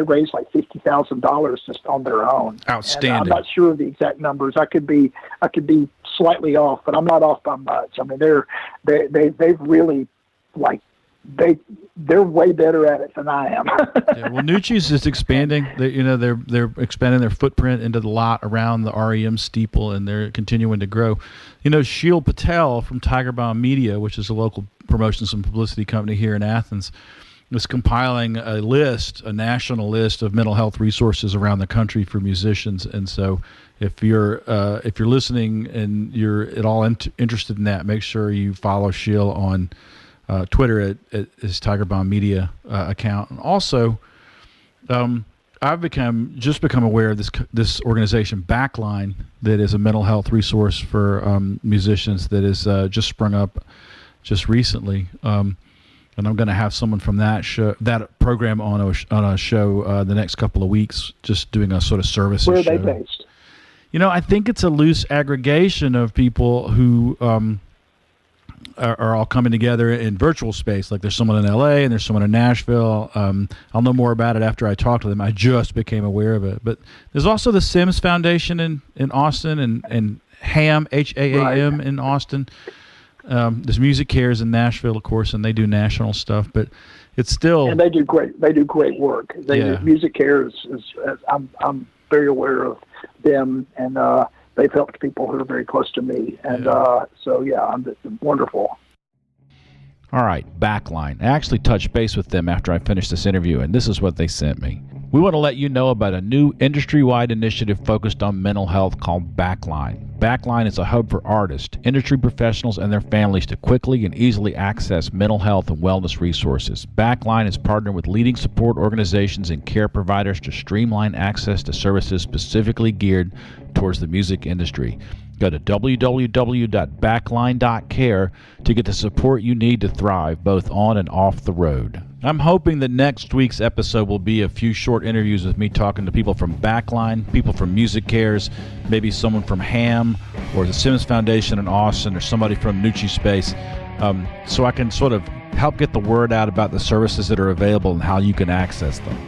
raised like $50,000 just on their own. Outstanding. And I'm not sure of the exact numbers. I could be slightly off, but I'm not off by much. I mean, they've really they're way better at it than I am. Well, Nuci's is expanding. They're expanding their footprint into the lot around the REM steeple, and they're continuing to grow. Sheil Patel from Tiger Bomb Media, which is a local promotions and publicity company here in Athens, is compiling a national list of mental health resources around the country for musicians. And so, if you're listening and you're at all interested in that, make sure you follow Sheil on Twitter at his Tiger Bomb Media account. And also, I've become aware of this organization, Backline, that is a mental health resource for musicians that is just sprung up just recently. And I'm going to have someone from that program on a show the next couple of weeks, just doing a sort of services show. Where are they based? I think it's a loose aggregation of people who are all coming together in virtual space. Like there's someone in LA and there's someone in Nashville. I'll know more about it after I talk to them. I just became aware of it. But there's also the Sims Foundation in Austin and HAM, HAAM in Austin. There's Music Cares in Nashville, of course, and they do national stuff. But it's still, and they do great work. Music Cares is I'm very aware of them, and they've helped people who are very close to me. And I'm wonderful. All right, Backline. I actually touched base with them after I finished this interview, and this is what they sent me. We want to let you know about a new industry-wide initiative focused on mental health called Backline. Backline is a hub for artists, industry professionals, and their families to quickly and easily access mental health and wellness resources. Backline is partnered with leading support organizations and care providers to streamline access to services specifically geared towards the music industry. Go to www.backline.care to get the support you need to thrive both on and off the road. I'm hoping that next week's episode will be a few short interviews with me talking to people from Backline, people from Music Cares, maybe someone from HAM or the Simmons Foundation in Austin or somebody from Nuci Space, so I can sort of help get the word out about the services that are available and how you can access them.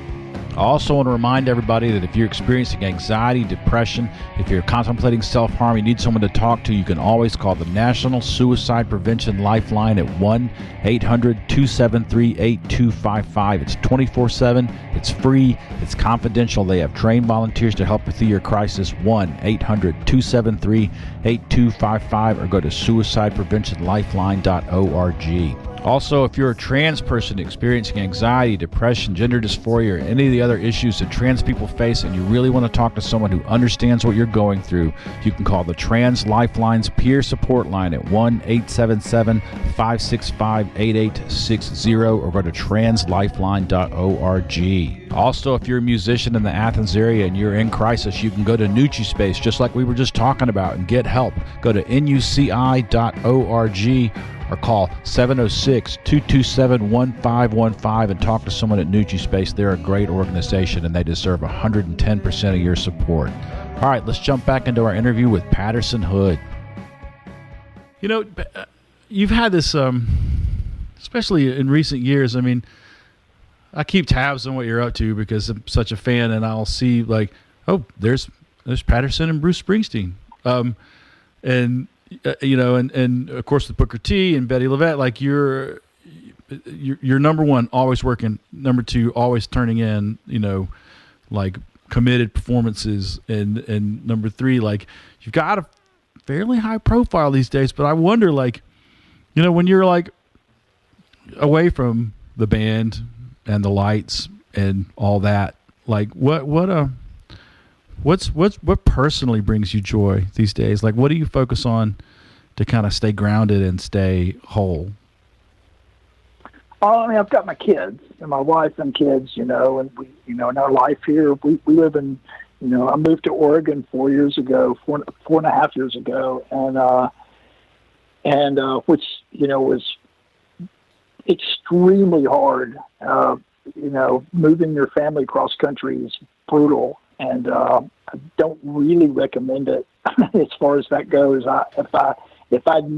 I also want to remind everybody that if you're experiencing anxiety, depression, if you're contemplating self-harm, you need someone to talk to, you can always call the National Suicide Prevention Lifeline at 1-800-273-8255. It's 24/7. It's free. It's confidential. They have trained volunteers to help you through your crisis. 1-800-273-8255 or go to suicidepreventionlifeline.org. Also, if you're a trans person experiencing anxiety, depression, gender dysphoria, or any of the other issues that trans people face, and you really want to talk to someone who understands what you're going through, you can call the Trans Lifeline's peer support line at 1-877-565-8860 or go to translifeline.org. Also, if you're a musician in the Athens area and you're in crisis, you can go to Nuci Space, just like we were just talking about, and get help. Go to nuci.org or call 706-227-1515 and talk to someone at Nuci Space. They're a great organization, and they deserve 110% of your support. All right, let's jump back into our interview with Patterson Hood. You know, you've had this, especially in recent years, I mean, I keep tabs on what you're up to because I'm such a fan, and I'll see, like, oh, there's Patterson and Bruce Springsteen. You know, and of course with Booker T and Betty LaVette, like you're number one, always working. Number two, always turning in, you know, like committed performances. And number three, like you've got a fairly high profile these days. But I wonder, like, you know, when you're like away from the band and the lights and all that, like what personally brings you joy these days? Like, what do you focus on to kind of stay grounded and stay whole? I mean, I've got my kids and my wife and kids, you know, and we, you know, in our life here, we live in, you know, I moved to Oregon 4 years ago, four and a half years ago. And which, you know, was extremely hard. You know, moving your family cross country is brutal. And I don't really recommend it as far as that goes. If I'd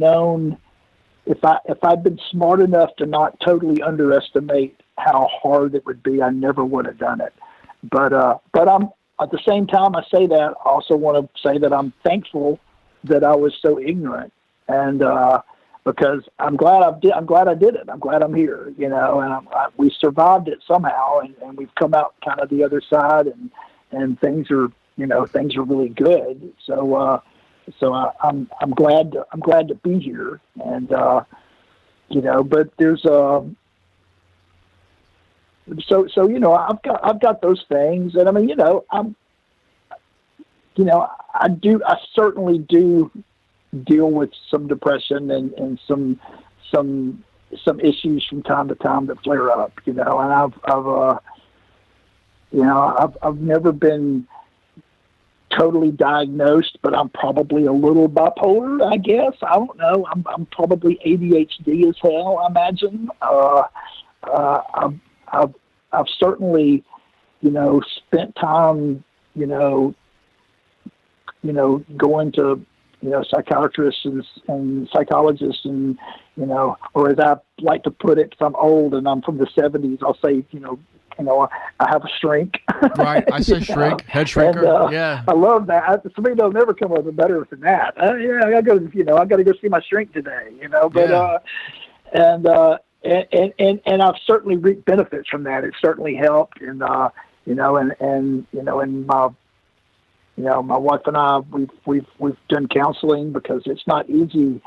been smart enough to not totally underestimate how hard it would be, I never would have done it. But I'm at the same time I say that, I also want to say that I'm thankful that I was so ignorant, and because I'm glad I did it. I'm glad I'm here, you know, and we survived it somehow, and we've come out kind of the other side, and things are really good. So I'm glad to be here, and you know, but there's so you know, I've got those things, and I mean, you know, I certainly do deal with some depression and some issues from time to time that flare up, you know, and I've never been totally diagnosed, but I'm probably a little bipolar, I guess. I don't know. I'm probably ADHD as hell, I imagine. I've certainly, you know, spent time, you know, going to, you know, psychiatrists and psychologists, and, you know, or as I like to put it, 'cause I'm old and I'm from the 70s, I'll say, you know, I have a shrink. Right. I say shrink, head shrinker. And, yeah. I love that. Somebody will never come up with better than that. Yeah, I got to go see my shrink today, you know, but, yeah. And I've certainly reaped benefits from that. It certainly helped. And, you know, and my wife and I, we've done counseling, because it's not easy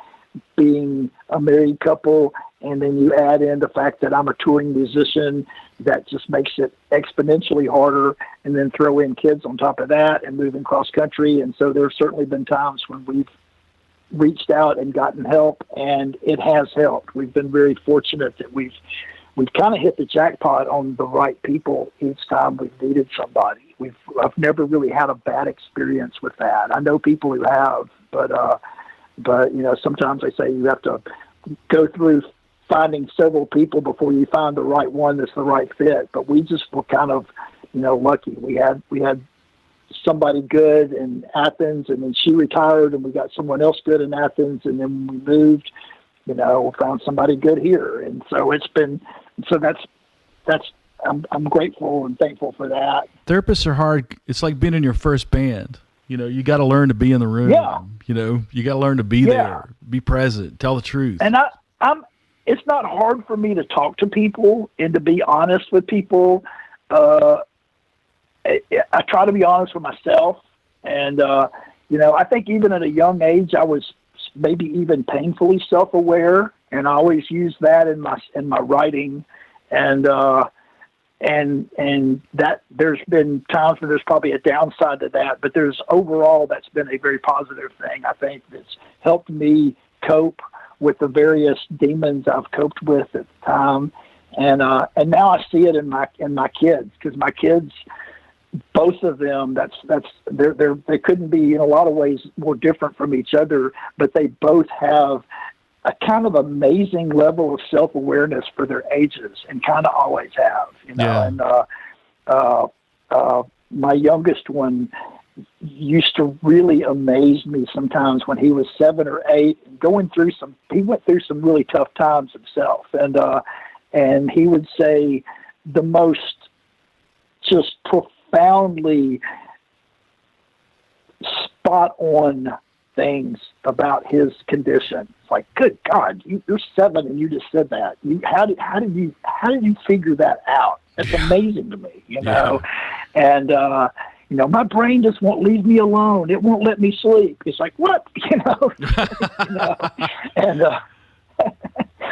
being a married couple, and then you add in the fact that I'm a touring musician. That just makes it exponentially harder, and then throw in kids on top of that and moving cross country. And so there's certainly been times when we've reached out and gotten help, and it has helped. We've been very fortunate that we've kind of hit the jackpot on the right people each time we've needed somebody. I've never really had a bad experience with that. I know people who have, but you know, sometimes they say you have to go through finding several people before you find the right one that's the right fit. But we just were kind of, lucky. We had somebody good in Athens, and then she retired, and we got someone else good in Athens, and then we moved, we found somebody good here. And so I'm grateful and thankful for that. Therapists are hard. It's like being in your first band. You got to learn to be in the room. Yeah. You got to learn to be there, be present, tell the truth. And it's not hard for me to talk to people and to be honest with people. I try to be honest with myself. And, I think even at a young age, I was maybe even painfully self-aware, and I always use that in my writing. And that there's been times where there's probably a downside to that, but overall, that's been a very positive thing. I think that's helped me cope with the various demons I've coped with at the time. And now I see it in my kids, because my kids, both of them, they couldn't be in a lot of ways more different from each other, but they both have a kind of amazing level of self-awareness for their ages, and kind of always have, And my youngest one used to really amaze me sometimes when he was 7 or 8, and he went through some really tough times himself, and he would say the most just profoundly spot on things about his condition. It's like, good God, you're 7 and you just said that. How did you figure that out? That's amazing to me, And my brain just won't leave me alone. It won't let me sleep. It's like, what? And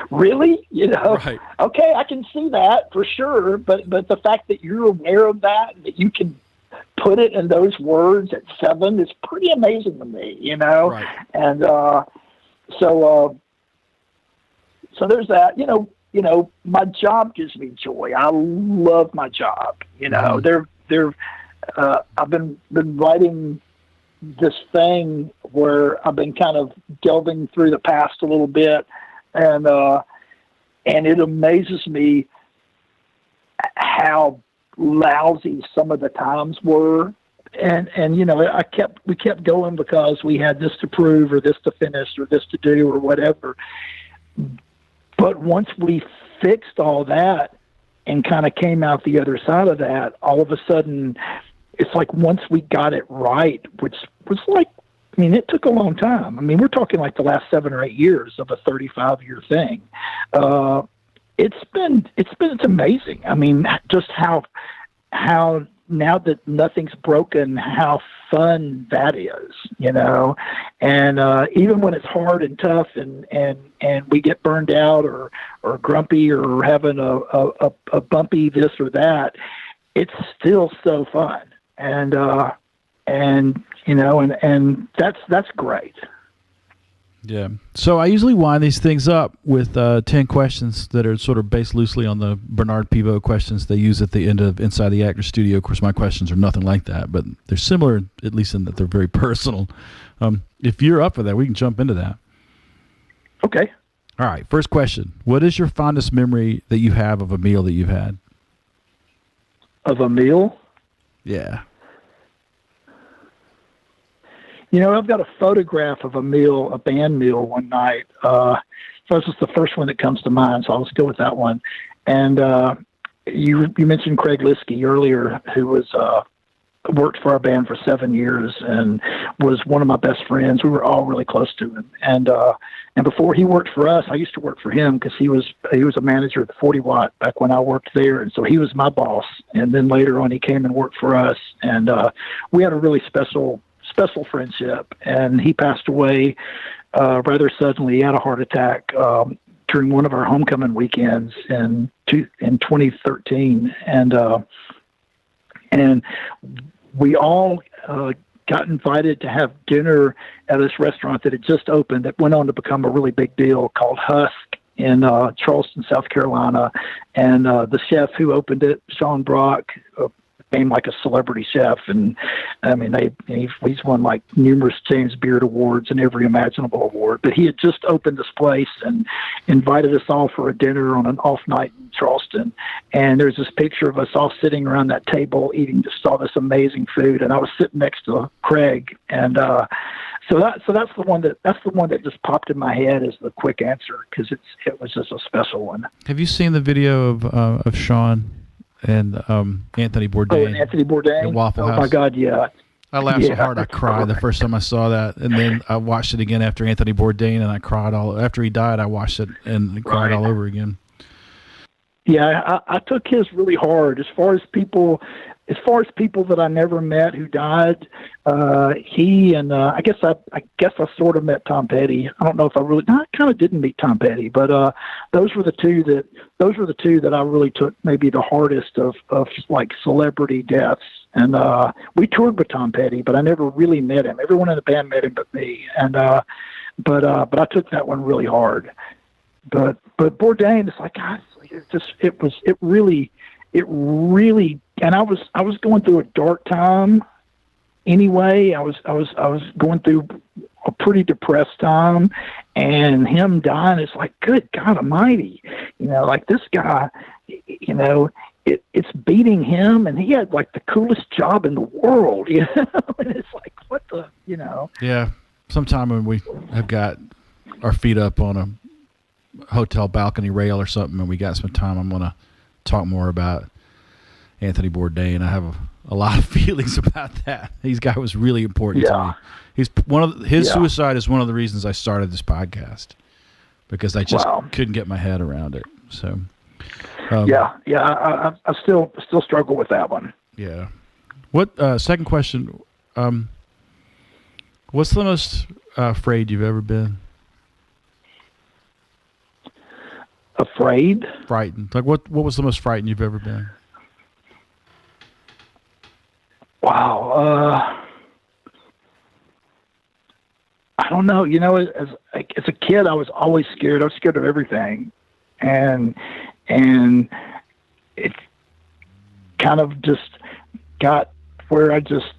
really, Right. Okay, I can see that for sure. But the fact that you're aware of that you can put it in those words at 7 is pretty amazing to me, Right. And so there's that. My job gives me joy. I love my job. Mm-hmm. I've been writing this thing where I've been kind of delving through the past a little bit, and it amazes me how lousy some of the times were, and we kept going because we had this to prove, or this to finish, or this to do, or whatever. But once we fixed all that and kind of came out the other side of that, all of a sudden it's like, once we got it right, which was like, it took a long time. We're talking like the last 7 or 8 years of a 35-year thing. It's amazing. Just how now that nothing's broken, how fun that is, and even when it's hard and tough, and we get burned out or grumpy or having a bumpy this or that, it's still so fun. And that's great. Yeah. So I usually wind these things up with 10 questions that are sort of based loosely on the Bernard Pivot questions they use at the end of Inside the Actor Studio. Of course, my questions are nothing like that, but they're similar, at least in that they're very personal. If you're up for that, we can jump into that. Okay. All right. First question. What is your fondest memory that you have of a meal that you've had? Of a meal? Yeah. I've got a photograph of a band meal one night. So this is the first one that comes to mind, so I'll just go with that one. And you mentioned Craig Liskey earlier, who worked for our band for 7 years and was one of my best friends. We were all really close to him. And before he worked for us, I used to work for him because he was a manager at the 40 Watt back when I worked there. And so he was my boss. And then later on, he came and worked for us. And we had a really special friendship, and he passed away rather suddenly. He had a heart attack during one of our homecoming weekends in 2013, and we all got invited to have dinner at this restaurant that had just opened that went on to become a really big deal, called Husk in Charleston, South Carolina. And the chef who opened it, Sean Brock, became like a celebrity chef. And I mean, he's won like numerous James Beard Awards and every imaginable award. But he had just opened this place and invited us all for a dinner on an off night in Charleston. And there's this picture of us all sitting around that table eating just all this amazing food. And I was sitting next to Craig. And so that's the one that just popped in my head as the quick answer, because it was just a special one. Have you seen the video of Sean and Anthony Bourdain? Oh, and Anthony Bourdain at Waffle House. Oh my God, yeah. I laughed so hard I cried the first time I saw that, and then I watched it again after Anthony Bourdain, and I cried after he died. I watched it and cried all over again. Yeah, I took his really hard. As far as people that I never met who died, he and I guess I sort of met Tom Petty. I don't know if I kind of didn't meet Tom Petty, but those were the two that I really took maybe the hardest of like celebrity deaths. And we toured with Tom Petty, but I never really met him. Everyone in the band met him but me. And but I took that one really hard. But Bourdain, it's like, God, it really, and I was going through a dark time anyway. I was going through a pretty depressed time, and him dying is like, good God Almighty, like this guy, it's beating him, and he had like the coolest job in the world, and it's like, what the, Yeah, sometime when we have got our feet up on a hotel balcony rail or something and we got some time, I'm going to talk more about Anthony Bourdain. I have a lot of feelings about that. This guy was really important to me. He's his suicide is one of the reasons I started this podcast, because I just couldn't get my head around it. So I still struggle with that one. Yeah. What second question? What's the most afraid you've ever been? Afraid? Frightened. Like what was the most frightened you've ever been? Wow. I don't know. As a kid, I was always scared. I was scared of everything. And it kind of just got where I just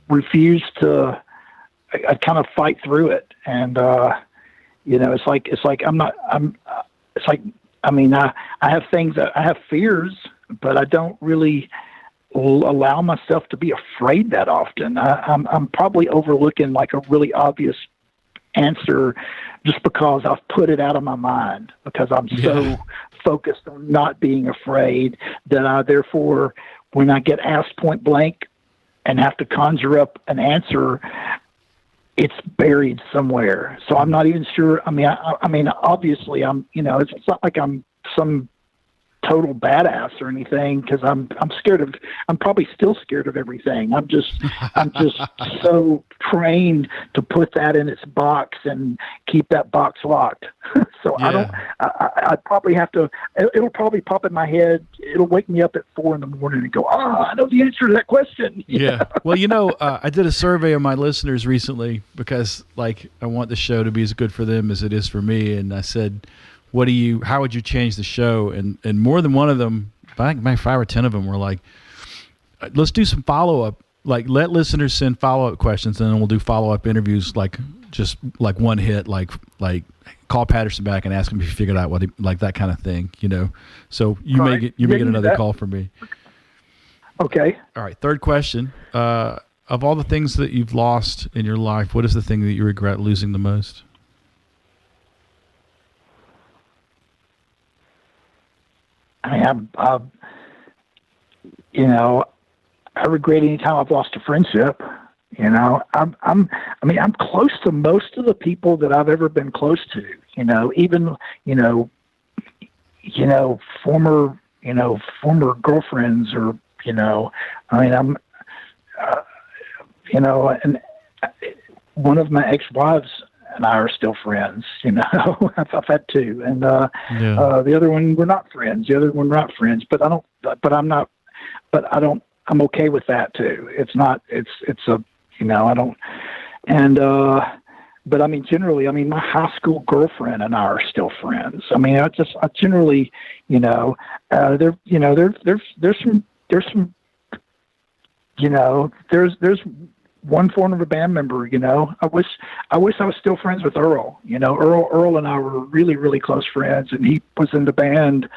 refused to, I kind of fight through it. And, I have things that I have fears, but I don't really allow myself to be afraid that often. I'm probably overlooking like a really obvious answer just because I've put it out of my mind, because I'm so focused on not being afraid that I, therefore, when I get asked point blank and have to conjure up an answer, it's buried somewhere. So I'm not even sure. I mean, obviously it's not like I'm some total badass or anything, because I'm probably still scared of everything. I'm just so trained to put that in its box and keep that box locked. So I probably have to, it'll probably pop in my head. It'll wake me up at 4 a.m. and go, I know the answer to that question. Yeah. Well, I did a survey of my listeners recently, because like I want the show to be as good for them as it is for me. And I said, how would you change the show? And more than one of them, I think maybe 5 or 10 of them were like, let's do some follow-up, like let listeners send follow-up questions, and then we'll do follow-up interviews, like just like one hit, like call Patterson back and ask him if he figured out what he, like that kind of thing, So you may get another call from me. Okay. All right. Third question. Of all the things that you've lost in your life, what is the thing that you regret losing the most? I regret any time I've lost a friendship. I'm close to most of the people that I've ever been close to. Even former girlfriends, or and one of my ex-wives and I are still friends. I've had 2, and the other one we're not friends. I'm okay with that too. But generally, my high school girlfriend and I are still friends. I generally, there's some there's one former band member, I wish I was still friends with Earl. Earl and I were really, really close friends, and he was in the band.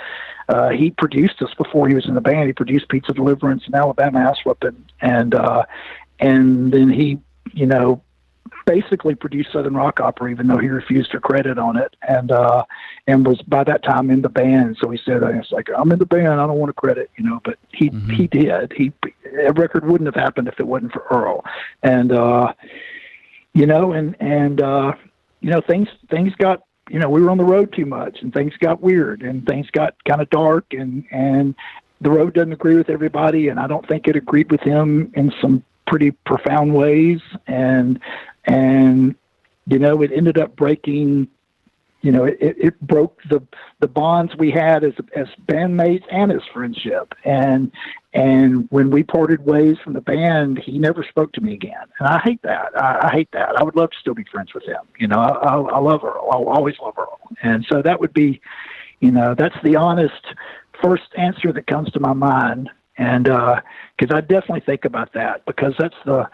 He produced us before he was in the band. He produced Pizza Deliverance and Alabama Ass Whipping, and then he, basically produced Southern Rock Opera, even though he refused to credit on it, and was by that time in the band. So he said, "It's like, I'm in the band. I don't want to credit," but he did. A record wouldn't have happened if it wasn't for Earl, and things got. We were on the road too much, and things got weird, and things got kind of dark, and the road doesn't agree with everybody, and I don't think it agreed with him in some pretty profound ways, and it ended up breaking. It broke the bonds we had as bandmates and as friendship, and when we parted ways from the band, he never spoke to me again, and I hate that. I hate that. I would love to still be friends with him. I love Earl. I'll always love Earl, and so that would be, that's the honest first answer that comes to my mind. And because I definitely think about that, because that's the,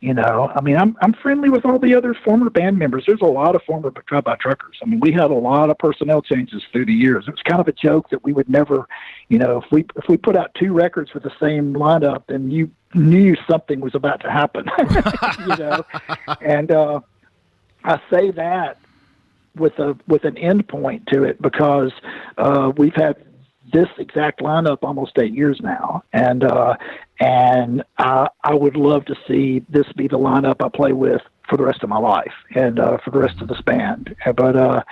I'm friendly with all the other former band members. There's a lot of former Drive-By Truckers. I mean, we had a lot of personnel changes through the years. It was kind of a joke that we would never, if we put out 2 records with the same lineup, then you knew something was about to happen, And I say that with an end point to it, because we've had this exact lineup almost 8 years now, and I would love to see this be the lineup I play with for the rest of my life, and for the rest of this band. But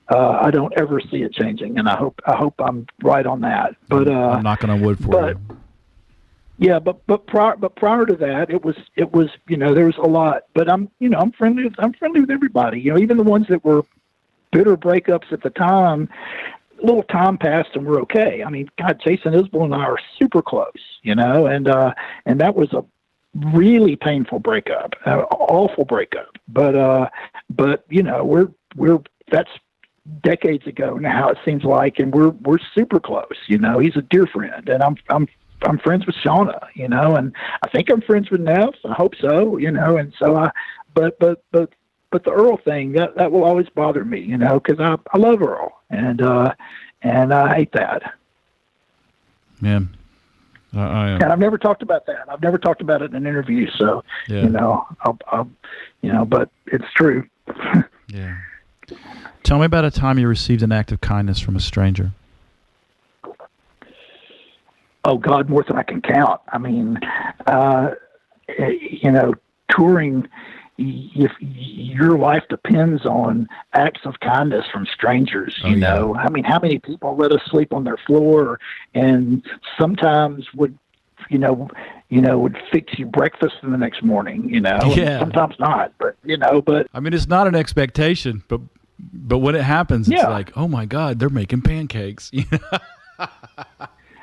I don't ever see it changing, and I hope I'm right on that. But I'm knocking on wood for you. Yeah, but prior to that, it was there was a lot. But I'm friendly with everybody. Even the ones that were bitter breakups at the time. A little time passed and we're okay. I mean, God, Jason Isbell and I are super close, and that was a really painful breakup, awful breakup. But we're that's decades ago now, it seems like, and we're super close. He's a dear friend, and I'm friends with Shauna, and I think I'm friends with Neff. I hope so, and so but the Earl thing, that will always bother me, because I love Earl, and I hate that. Yeah. And I've never talked about that. I've never talked about it in an interview. So, yeah. But it's true. Yeah. Tell me about a time you received an act of kindness from a stranger. Oh God, more than I can count. I mean, touring, if your life depends on acts of kindness from strangers, I mean, how many people let us sleep on their floor, and sometimes would fix you breakfast in the next morning, Yeah. Sometimes not, but I mean, it's not an expectation, but when it happens, it's like, oh my God, they're making pancakes.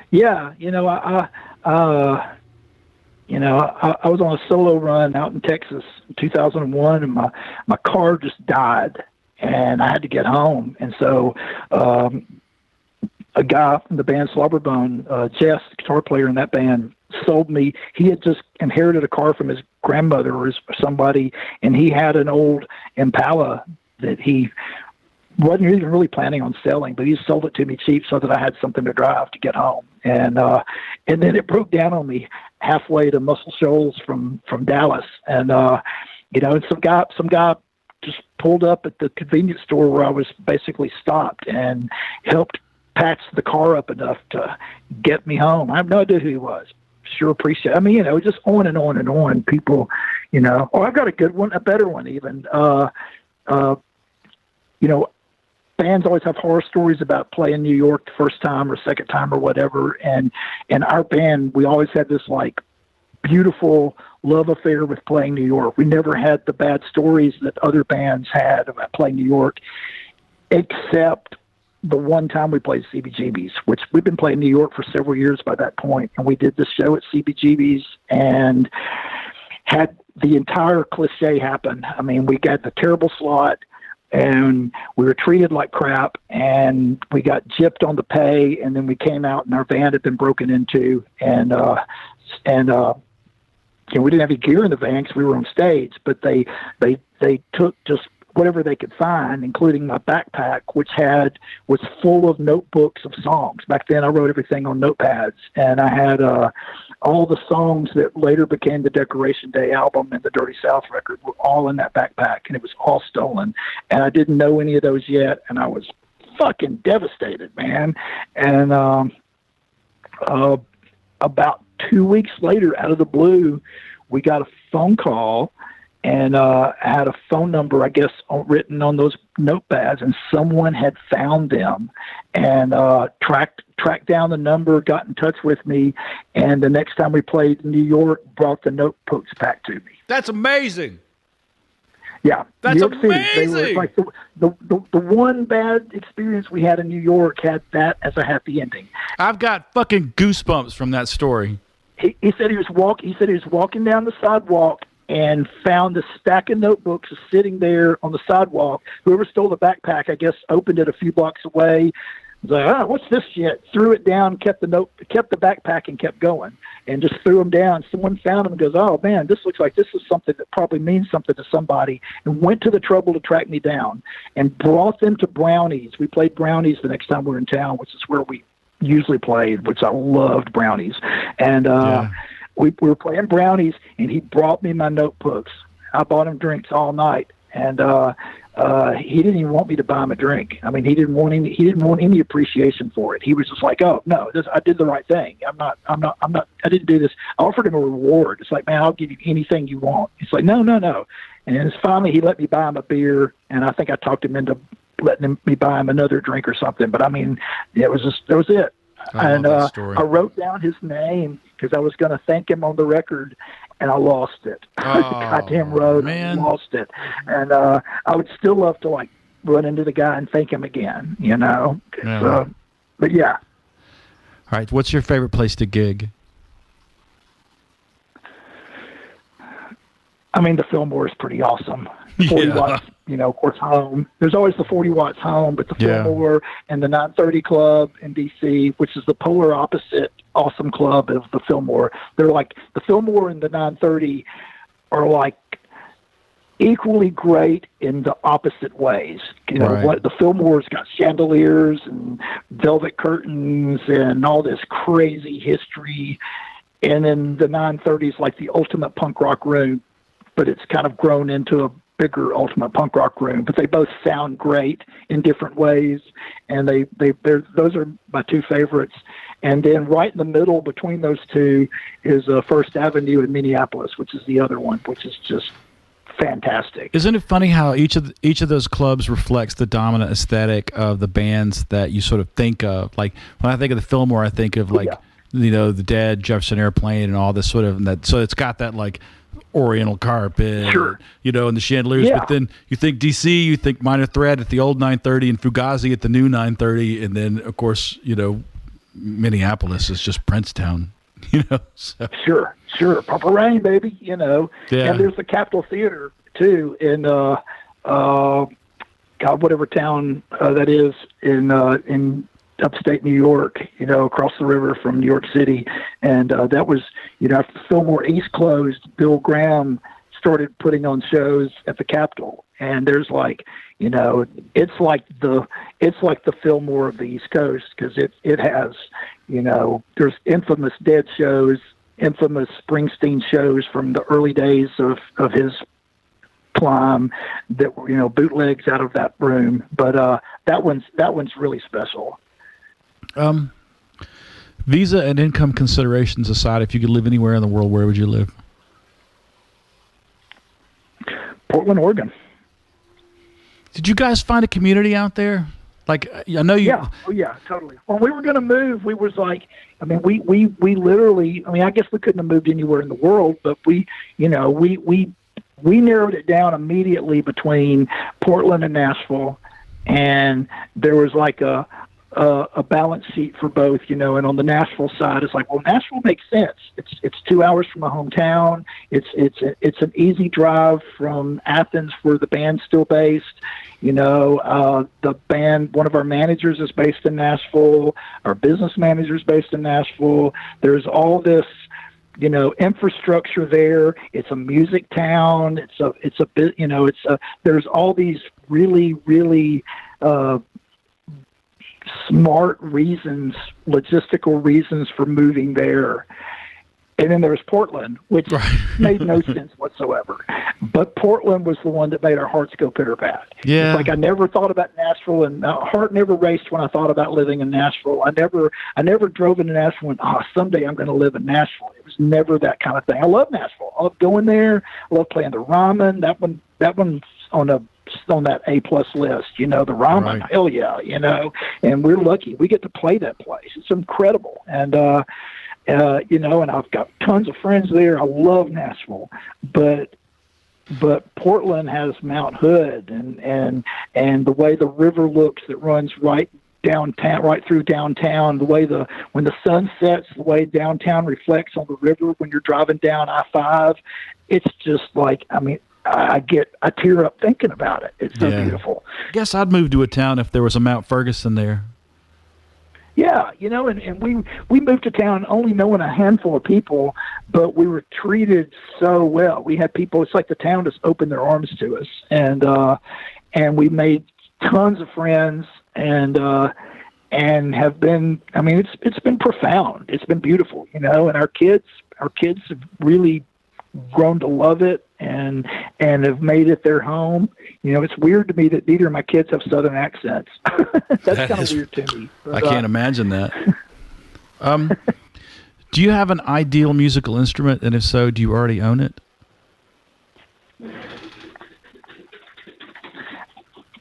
Yeah. I was on a solo run out in Texas in 2001, and my car just died, and I had to get home. And so a guy from the band Slobberbone, Jess, the guitar player in that band, sold me. He had just inherited a car from his grandmother or somebody, and he had an old Impala that he wasn't even really planning on selling, but he sold it to me cheap so that I had something to drive to get home. And then it broke down on me halfway to Muscle Shoals from Dallas. And, some guy just pulled up at the convenience store where I was basically stopped and helped patch the car up enough to get me home. I have no idea who he was. Sure appreciate it. I mean, just on and on and on. People, I've got a good one, a better one even. Bands always have horror stories about playing New York the first time or second time or whatever. And our band, we always had this like beautiful love affair with playing New York. We never had the bad stories that other bands had about playing New York, except the one time we played CBGB's, which we've been playing New York for several years by that point. And we did this show at CBGB's and had the entire cliche happen. I mean, we got the terrible slot, and we were treated like crap, and we got gypped on the pay, and then we came out and our van had been broken into, and we didn't have any gear in the van because we were on stage, but they took just whatever they could find, including my backpack, which was full of notebooks of songs. Back then I wrote everything on notepads, and I had all the songs that later became the Decoration Day album and the Dirty South record were all in that backpack, and it was all stolen. And I didn't know any of those yet, and I was fucking devastated, man. And about 2 weeks later, out of the blue, we got a phone call, and had a phone number, I guess, written on those notepads, and someone had found them and tracked down the number, got in touch with me, and the next time we played in New York, brought the notebooks back to me. That's amazing. Yeah, that's New York amazing. City, they were like the one bad experience we had in New York had that as a happy ending. I've got fucking goosebumps from that story. He said he was walking down the sidewalk and found a stack of notebooks sitting there on the sidewalk. Whoever stole the backpack, I guess, opened it a few blocks away. Was like, oh, what's this shit? Threw it down, kept the backpack, and kept going, and just threw them down. Someone found them and goes, oh man, this looks like this is something that probably means something to somebody, and went to the trouble to track me down and brought them to Brownies. We played Brownies the next time we were in town, which is where we usually played, which I loved Brownies. And we were playing Brownies, and he brought me my notebooks. I bought him drinks all night, and he didn't even want me to buy him a drink. I mean, he didn't want any appreciation for it. He was just like, "Oh no, I did the right thing. I didn't do this." I offered him a reward. It's like, "Man, I'll give you anything you want." He's like, "No." And finally, he let me buy him a beer, and I think I talked him into letting me buy him another drink or something. But I mean, that was it. And I wrote down his name because I was going to thank him on the record, and I lost it. Goddamn road, man. I lost it. And I would still love to like run into the guy and thank him again, you know. Yeah. But yeah. All right, what's your favorite place to gig? I mean, the Fillmore is pretty awesome. 40 watts, you know, of course, home. There's always the 40 watts home, but the Fillmore and the 930 Club in D.C., which is the polar opposite awesome club of the Fillmore. They're like, the Fillmore and the 930 are like equally great in the opposite ways. You know, what the Fillmore's got chandeliers and velvet curtains and all this crazy history. And then the 930 is like the ultimate punk rock room, but it's kind of grown into a bigger ultimate punk rock room. But they both sound great in different ways, and those are my two favorites. And then right in the middle between those two is First Avenue in Minneapolis, which is the other one, which is just fantastic. Isn't it funny how each of those clubs reflects the dominant aesthetic of the bands that you sort of think of? Like when I think of the Fillmore, I think of like you know, the Dead, Jefferson Airplane, and all this sort of that. So it's got that like Oriental carpet, you know, and the chandeliers. But then you think DC, you think Minor Threat at the old 930 and Fugazi at the new 930, and then of course, you know, Minneapolis is just Princetown, you know. So. Sure. Purple Rain, baby, you know. Yeah. And there's the Capitol Theater too in God, whatever town that is in upstate New York, you know, across the river from New York City. And that was, you know, after Fillmore East closed, Bill Graham started putting on shows at the Capitol. And there's like, you know, it's like the Fillmore of the East Coast, because it has, you know, there's infamous Dead shows, infamous Springsteen shows from the early days of his climb that were, you know, bootlegs out of that room. But that one's really special. Visa and income considerations aside, if you could live anywhere in the world, where would you live? Portland, Oregon. Did you guys find a community out there? Like, I know you. Yeah. Oh, yeah, totally. When we were going to move, we was like, I mean, we literally, I mean, I guess we couldn't have moved anywhere in the world, but we narrowed it down immediately between Portland and Nashville. And there was like a balance sheet for both, you know, and on the Nashville side, it's like, well, Nashville makes sense. It's 2 hours from my hometown. It's an easy drive from Athens, where the band's still based. You know, the band, one of our managers is based in Nashville. Our business manager is based in Nashville. There's all this infrastructure there. It's a music town. It's a bit, there's all these really, really, smart reasons, logistical reasons for moving there. And then there's Portland, which made no sense whatsoever. But Portland was the one that made our hearts go pitter-pat. Yeah. It's like I never thought about Nashville, and my heart never raced when I thought about living in Nashville. I never drove into Nashville and, someday I'm going to live in Nashville. It was never that kind of thing. I love Nashville. I love going there. I love playing the ramen. That one's on that A+ list, the ramen, Right. hell yeah, and we're lucky. We get to play that place. It's incredible. And, and I've got tons of friends there. I love Nashville, but Portland has Mount Hood and the way the river looks that runs right downtown, right through downtown, when the sun sets, the way downtown reflects on the river when you're driving down I-5, it's just like, I tear up thinking about it. It's so beautiful. I guess I'd move to a town if there was a Mount Ferguson there. Yeah, and we moved to town only knowing a handful of people, but we were treated so well. We had people, it's like the town just opened their arms to us, and we made tons of friends and have been, it's been profound. It's been beautiful, and our kids have really grown to love it and have made it their home. It's weird to me that neither of my kids have Southern accents. That's kind of weird to me. But, I can't imagine that. Do you have an ideal musical instrument? And if so, do you already own it?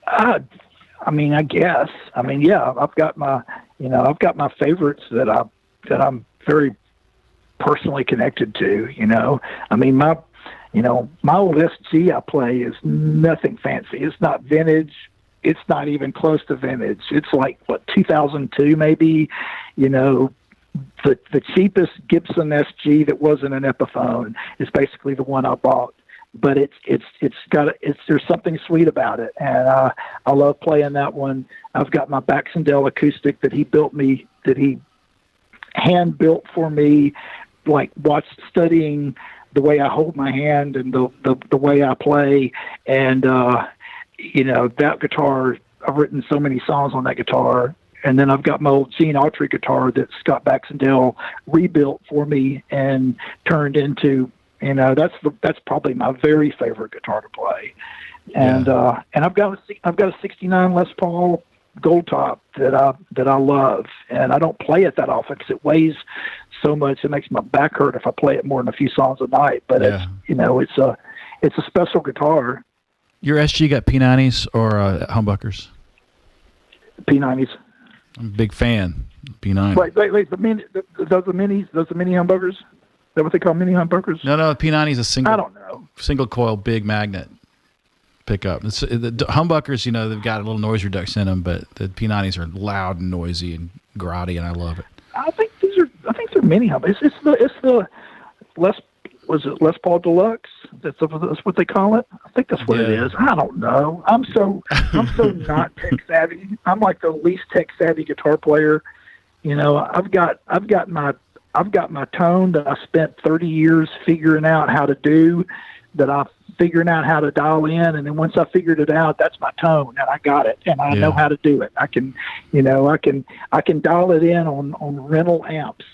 I guess. Yeah, I've got my favorites that I'm very personally connected to, my old SG I play is nothing fancy. It's not vintage. It's not even close to vintage. It's like 2002 maybe, the cheapest Gibson SG that wasn't an Epiphone is basically the one I bought, but there's something sweet about it. And I love playing that one. I've got my Baxendale acoustic that he hand built for me, studying the way I hold my hand and the way I play. And, that guitar, I've written so many songs on that guitar. And then I've got my old Gene Autry guitar that Scott Baxendale rebuilt for me and turned into, that's probably my very favorite guitar to play. And, and I've got a 69 Les Paul Gold Top that I love, and I don't play it that often because it weighs so much. It makes my back hurt if I play it more than a few songs a night. But it's a special guitar. Your SG got P90s or humbuckers? P90s. I'm a big fan. P90. Wait. Those are mini humbuckers. Is that what they call mini humbuckers? No. P90 is a single. I don't know. Single coil, big magnet pickup. The humbuckers, they've got a little noise reduction in them, but the P90s are loud and noisy and grotty, and I love it. I think they're mini humbuckers. It's the Les Paul Deluxe? That's what they call it. I think that's what it is. I don't know. I'm so not tech savvy. I'm like the least tech savvy guitar player. I've got my tone that I spent 30 years figuring out how to do, that I'm figuring out how to dial in, and then once I figured it out, that's my tone, and I got it, and I know how to do it. I can dial it in on rental amps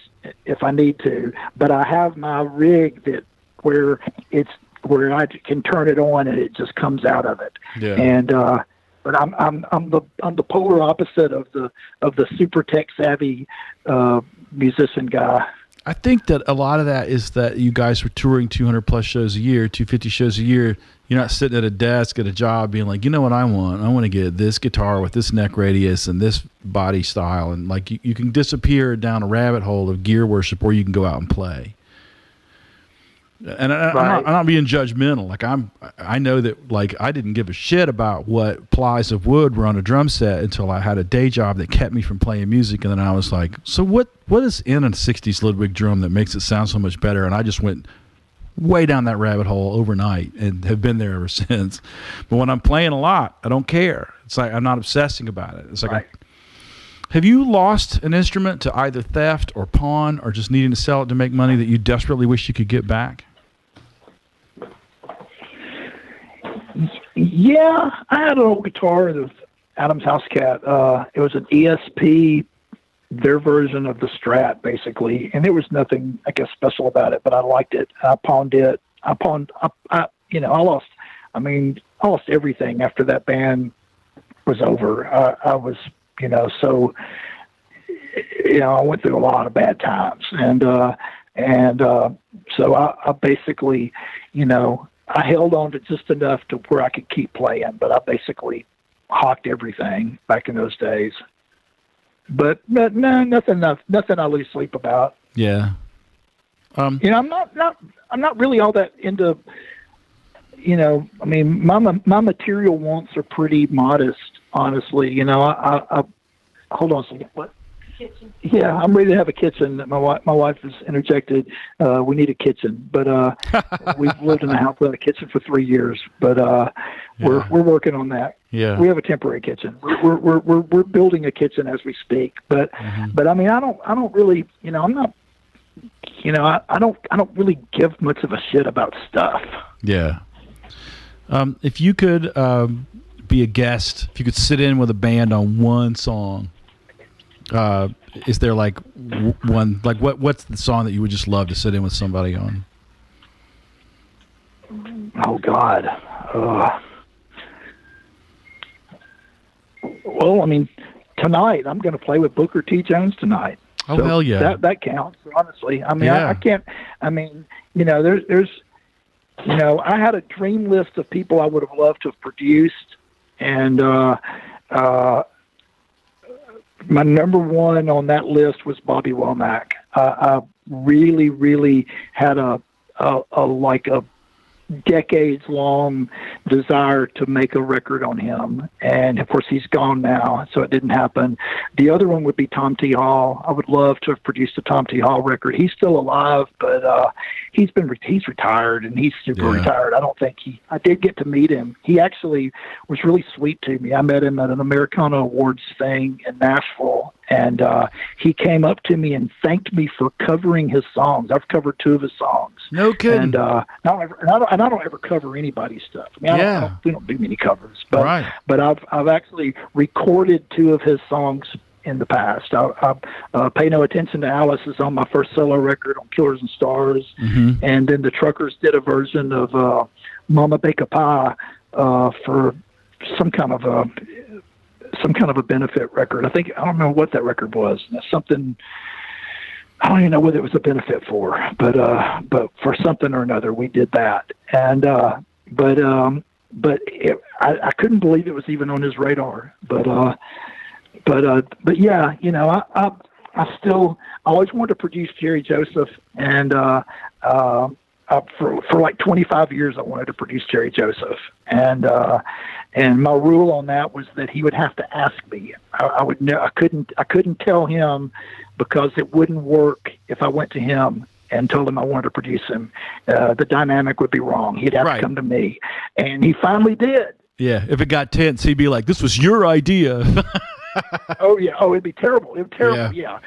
if I need to, but I have my rig where I can turn it on and it just comes out of it. Yeah. And but I'm the polar opposite of the super tech savvy musician guy. I think that a lot of that is that you guys were touring 200 plus shows a year, 250 shows a year. You're not sitting at a desk at a job being like, what I want? I want to get this guitar with this neck radius and this body style. And you can disappear down a rabbit hole of gear worship, or you can go out and play. And I'm not being judgmental. I know that I didn't give a shit about what plies of wood were on a drum set until I had a day job that kept me from playing music. And then I was like, so what is in a 60s Ludwig drum that makes it sound so much better? And I just went way down that rabbit hole overnight and have been there ever since. But when I'm playing a lot, I don't care. It's like I'm not obsessing about it. It's like Have you lost an instrument to either theft or pawn or just needing to sell it to make money that you desperately wish you could get back? Yeah, I had an old guitar that was Adam's House Cat. It was an ESP, their version of the Strat, basically, and there was nothing, I guess, special about it, but I liked it. I pawned it. I lost. I lost everything after that band was over. I was, so, I went through a lot of bad times, and so I basically, I held on to just enough to where I could keep playing, but I basically hawked everything back in those days. But no, nothing I lose sleep about. Yeah. I'm not really all that into, my material wants are pretty modest, honestly. I hold on a second. What? Kitchen. Yeah, I'm ready to have a kitchen. My wife has interjected. We need a kitchen, but we've lived in a house without a kitchen for 3 years. But we're working on that. Yeah, we have a temporary kitchen. We're building a kitchen as we speak. But but I don't really, I'm not, I don't really give much of a shit about stuff. Yeah. If you could be a guest, if you could sit in with a band on one song. Is there one, what's the song that you would just love to sit in with somebody on? Oh God. Well, tonight I'm going to play with Booker T. Jones tonight. Oh, so hell yeah. That counts, honestly. Yeah. I can't, there's, I had a dream list of people I would have loved to have produced, and, my number one on that list was Bobby Womack. I really, really had a decades-long desire to make a record on him. And, of course, he's gone now, so it didn't happen. The other one would be Tom T. Hall. I would love to have produced a Tom T. Hall record. He's still alive, but he's retired, and he's super retired. I did get to meet him. He actually was really sweet to me. I met him at an Americana Awards thing in Nashville, and he came up to me and thanked me for covering his songs. I've covered 2 of his songs. No kidding. And I don't ever cover anybody's stuff. We don't do many covers, but I've actually recorded 2 of his songs in the past. I Pay No Attention to Alice is on my first solo record on Killers and Stars, and then the Truckers did a version of Mama Bake a Pie for some kind of a benefit record. I don't know what that record was. Something. I don't even know what it was a benefit for, but for something or another, we did that. And I couldn't believe it was even on his radar. But yeah, I always wanted to produce Jerry Joseph, and for like 25 years, I wanted to produce Jerry Joseph, and my rule on that was that he would have to ask me. I couldn't tell him, because it wouldn't work if I went to him and told him I wanted to produce him. The dynamic would be wrong. He'd have to come to me, and he finally did. Yeah, if it got tense, he'd be like, "This was your idea." Oh yeah. Oh, it'd be terrible. It'd be terrible. Yeah.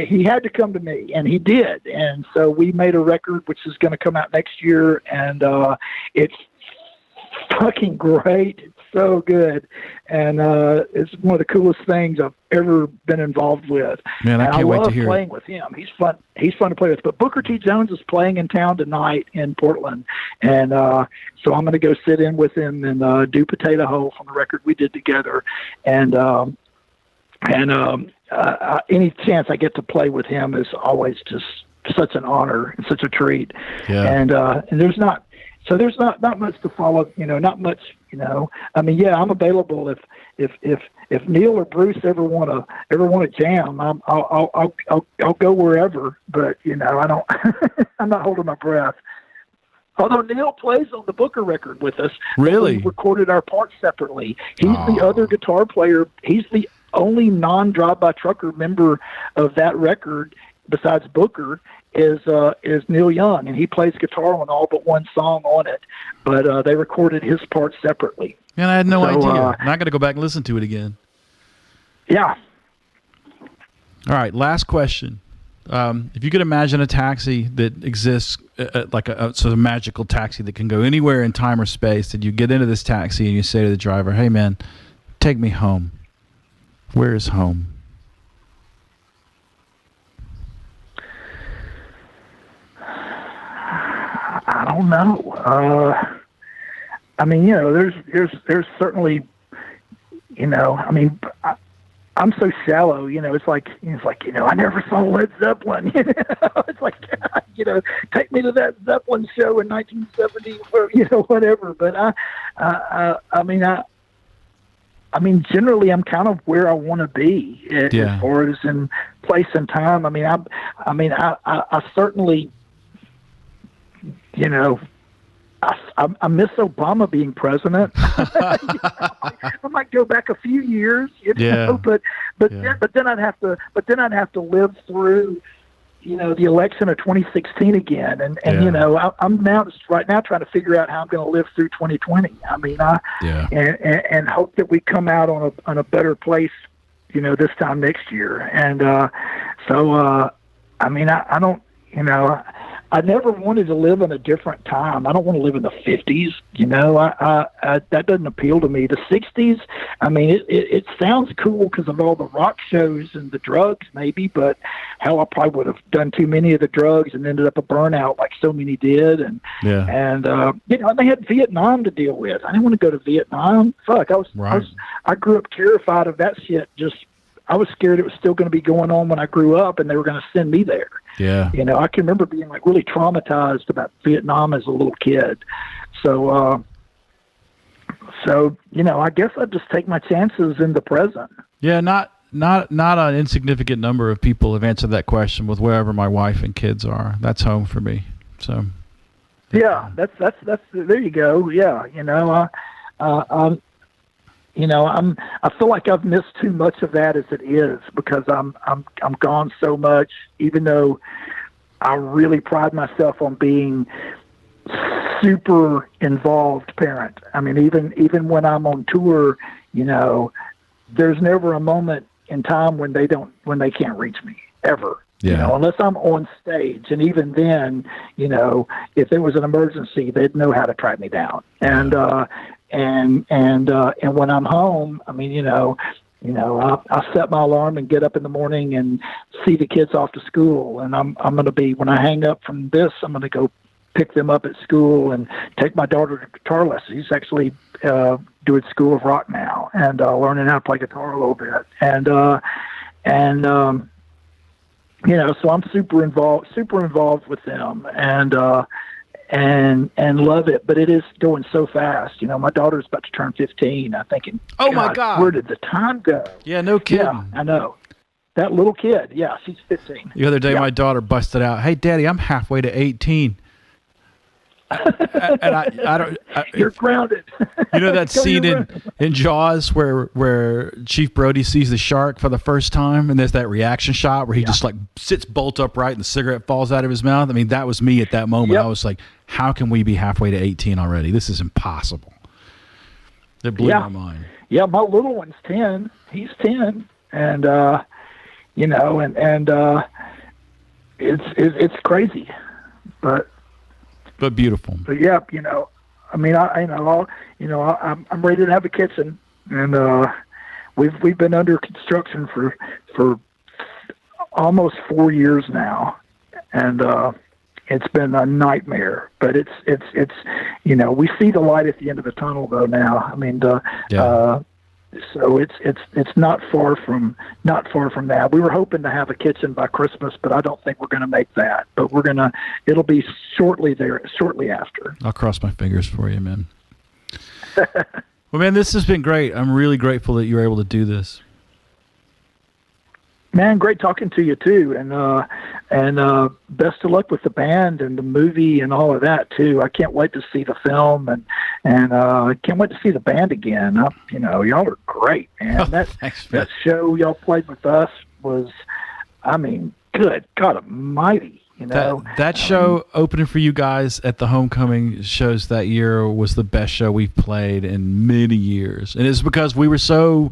He had to come to me, and he did. And so we made a record, which is going to come out next year, and it's fucking great. It's so good, and it's one of the coolest things I've ever been involved with. Man, I can't wait to hear it. I love playing with him. He's fun. He's fun to play with. But Booker T. Jones is playing in town tonight in Portland, and so I'm going to go sit in with him and do Potato Hole from the record we did together, and any chance I get to play with him is always just such an honor and such a treat. Yeah. And there's not much to follow, not much, I'm available if Neil or Bruce ever want to jam, I'll go wherever, but I don't, I'm not holding my breath. Although Neil plays on the Booker record with us. Really? We recorded our parts separately. He's the other guitar player. He's the only non-Drive-By Trucker member of that record besides Booker is Neil Young, and he plays guitar on all but one song on it. But they recorded his parts separately. And I had no idea. Now I got to go back and listen to it again. Yeah. All right, last question. If you could imagine a taxi that exists, so a magical taxi that can go anywhere in time or space, and you get into this taxi and you say to the driver, "Hey, man, take me home." Where is home? I don't know. I mean, there's certainly, I mean, I'm so shallow, it's like, I never saw Led Zeppelin, it's like, take me to that Zeppelin show in 1970 or, whatever. But I mean, generally I'm kind of where I want to be as far as in place and time. I certainly, I miss Obama being president. I might go back a few years, but then I'd have to live through, the election of 2016 again, and I'm right now trying to figure out how I'm going to live through 2020. I mean, and hope that we come out on a better place, this time next year. And I mean, I don't, I never wanted to live in a different time. I don't want to live in the 50s. That doesn't appeal to me. The 60s, I mean, it sounds cool because of all the rock shows and the drugs, maybe, but hell, I probably would have done too many of the drugs and ended up a burnout like so many did. And they had Vietnam to deal with. I didn't want to go to Vietnam. Fuck, I grew up terrified of that shit. I was scared it was still going to be going on when I grew up, and they were going to send me there. Yeah. I can remember being like really traumatized about Vietnam as a little kid. So I guess I'd just take my chances in the present. Yeah. Not an insignificant number of people have answered that question with wherever my wife and kids are. That's home for me. So. Yeah, that's there you go. Yeah. I feel like I've missed too much of that as it is, because I'm gone so much, even though I really pride myself on being super involved parent. I mean, even when I'm on tour, there's never a moment in time when they can't reach me ever. Yeah. Unless I'm on stage, and even then, if there was an emergency, they'd know how to track me down. And when I'm home, I mean, I set my alarm and get up in the morning and see the kids off to school. And I'm going to be, when I hang up from this, I'm going to go pick them up at school and take my daughter to guitar lessons. He's actually doing School of Rock now, and learning how to play guitar a little bit. So I'm super involved with them, and love it, but it is going so fast. My daughter's about to turn 15. I'm thinking, oh my God, where did the time go? Yeah, no kidding. Yeah, I know. That little kid, yeah, she's 15. The other day, my daughter busted out, "Hey, Daddy, I'm halfway to 18." And I don't. You're grounded. That scene in Jaws where Chief Brody sees the shark for the first time, and there's that reaction shot where he just like sits bolt upright and the cigarette falls out of his mouth. I mean, that was me at that moment. Yep. I was like, how can we be halfway to 18 already? This is impossible. It blew my mind. Yeah, my little one's 10. He's 10, and it's crazy, but beautiful. But yeah, I mean, I'm ready to have a kitchen, and we've been under construction for almost 4 years now, and it's been a nightmare. But it's we see the light at the end of the tunnel though now. I mean, so it's not far from that. We were hoping to have a kitchen by Christmas, but I don't think we're going to make that. But it'll be shortly after. I'll cross my fingers for you, man. Well, man, this has been great. I'm really grateful that you were able to do this. Man, great talking to you too, and best of luck with the band and the movie and all of that too. I can't wait to see the film, and I can't wait to see the band again. Y'all are great, man. That show y'all played with us was, I mean, good God Almighty. That show opening for you guys at the homecoming shows that year was the best show we've played in many years, and it's because we were so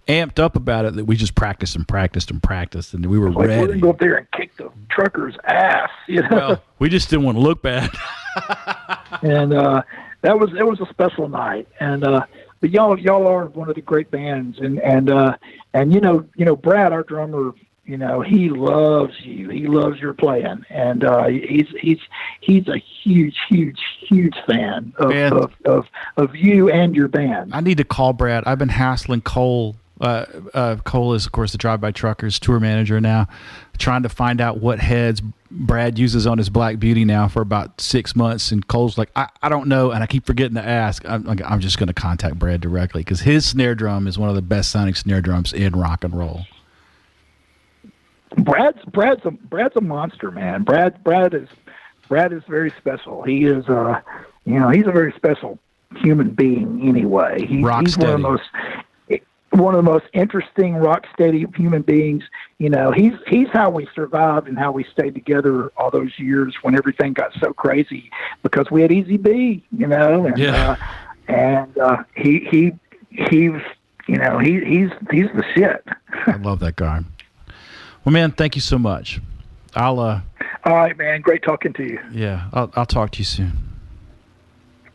amped up about it that we just practiced and practiced and practiced, and we were ready. We're going to go up there and kick the trucker's ass, Well, we just didn't want to look bad. And it was a special night. And but y'all are one of the great bands, and Brad, our drummer, he loves you. He loves your playing, and he's a huge fan of you and your band. I need to call Brad. I've been hassling Cole. Cole is, of course, the Drive By Truckers tour manager now, trying to find out what heads Brad uses on his Black Beauty now for about 6 months. And Cole's like, I don't know, and I keep forgetting to ask. I'm just going to contact Brad directly because his snare drum is one of the best sounding snare drums in rock and roll. Brad's a monster, man. Brad is very special. He is he's a very special human being anyway. He's one of the most interesting rock steady human beings. He's how we survived and how we stayed together all those years when everything got so crazy because we had Easy B, he's the shit. I love that guy. Well, man, thank you so much. All right, man. Great talking to you. Yeah, I'll talk to you soon.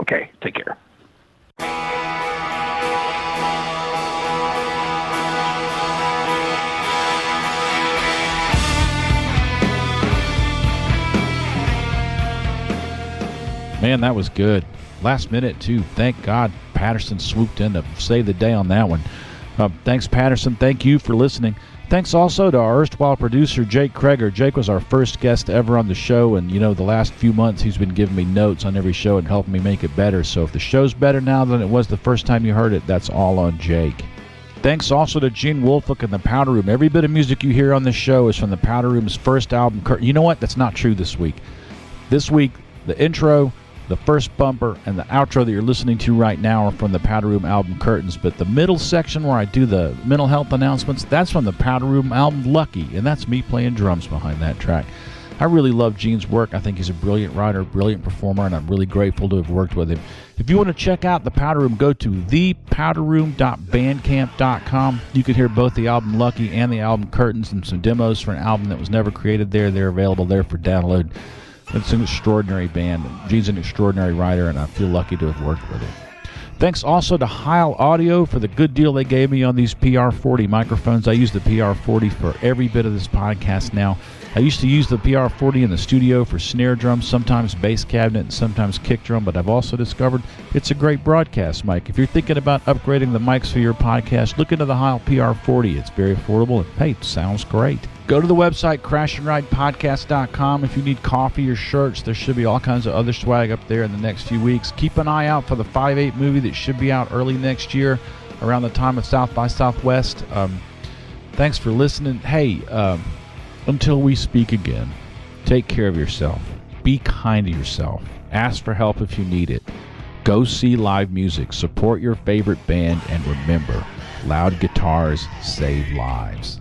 Okay, take care. Man, that was good. Last minute, too. Thank God Patterson swooped in to save the day on that one. Thanks, Patterson. Thank you for listening. Thanks also to our erstwhile producer, Jake Kreger. Jake was our first guest ever on the show, and, the last few months he's been giving me notes on every show and helping me make it better. So if the show's better now than it was the first time you heard it, that's all on Jake. Thanks also to Gene Wolfick and the Powder Room. Every bit of music you hear on this show is from the Powder Room's first album. You know what? That's not true this week. This week, the intro, the first bumper, and the outro that you're listening to right now are from the Powder Room album Curtains, but the middle section where I do the mental health announcements, that's from the Powder Room album Lucky, and that's me playing drums behind that track. I really love Gene's work. I think he's a brilliant writer, brilliant performer, and I'm really grateful to have worked with him. If you want to check out the Powder Room, go to thepowderroom.bandcamp.com. You can hear both the album Lucky and the album Curtains and some demos for an album that was never created there. They're available there for download. It's an extraordinary band. Gene's an extraordinary writer, and I feel lucky to have worked with him. Thanks also to Heil Audio for the good deal they gave me on these PR40 microphones. I use the PR40 for every bit of this podcast now. I used to use the PR40 in the studio for snare drum, sometimes bass cabinet, and sometimes kick drum, but I've also discovered it's a great broadcast mic. If you're thinking about upgrading the mics for your podcast, look into the Heil PR40. It's very affordable, and hey, it sounds great. Go to the website, crashandridepodcast.com. If you need coffee or shirts, there should be all kinds of other swag up there in the next few weeks. Keep an eye out for the 5/8 movie that should be out early next year, around the time of South by Southwest. Thanks for listening. Hey, until we speak again, take care of yourself. Be kind to yourself. Ask for help if you need it. Go see live music. Support your favorite band. And remember, loud guitars save lives.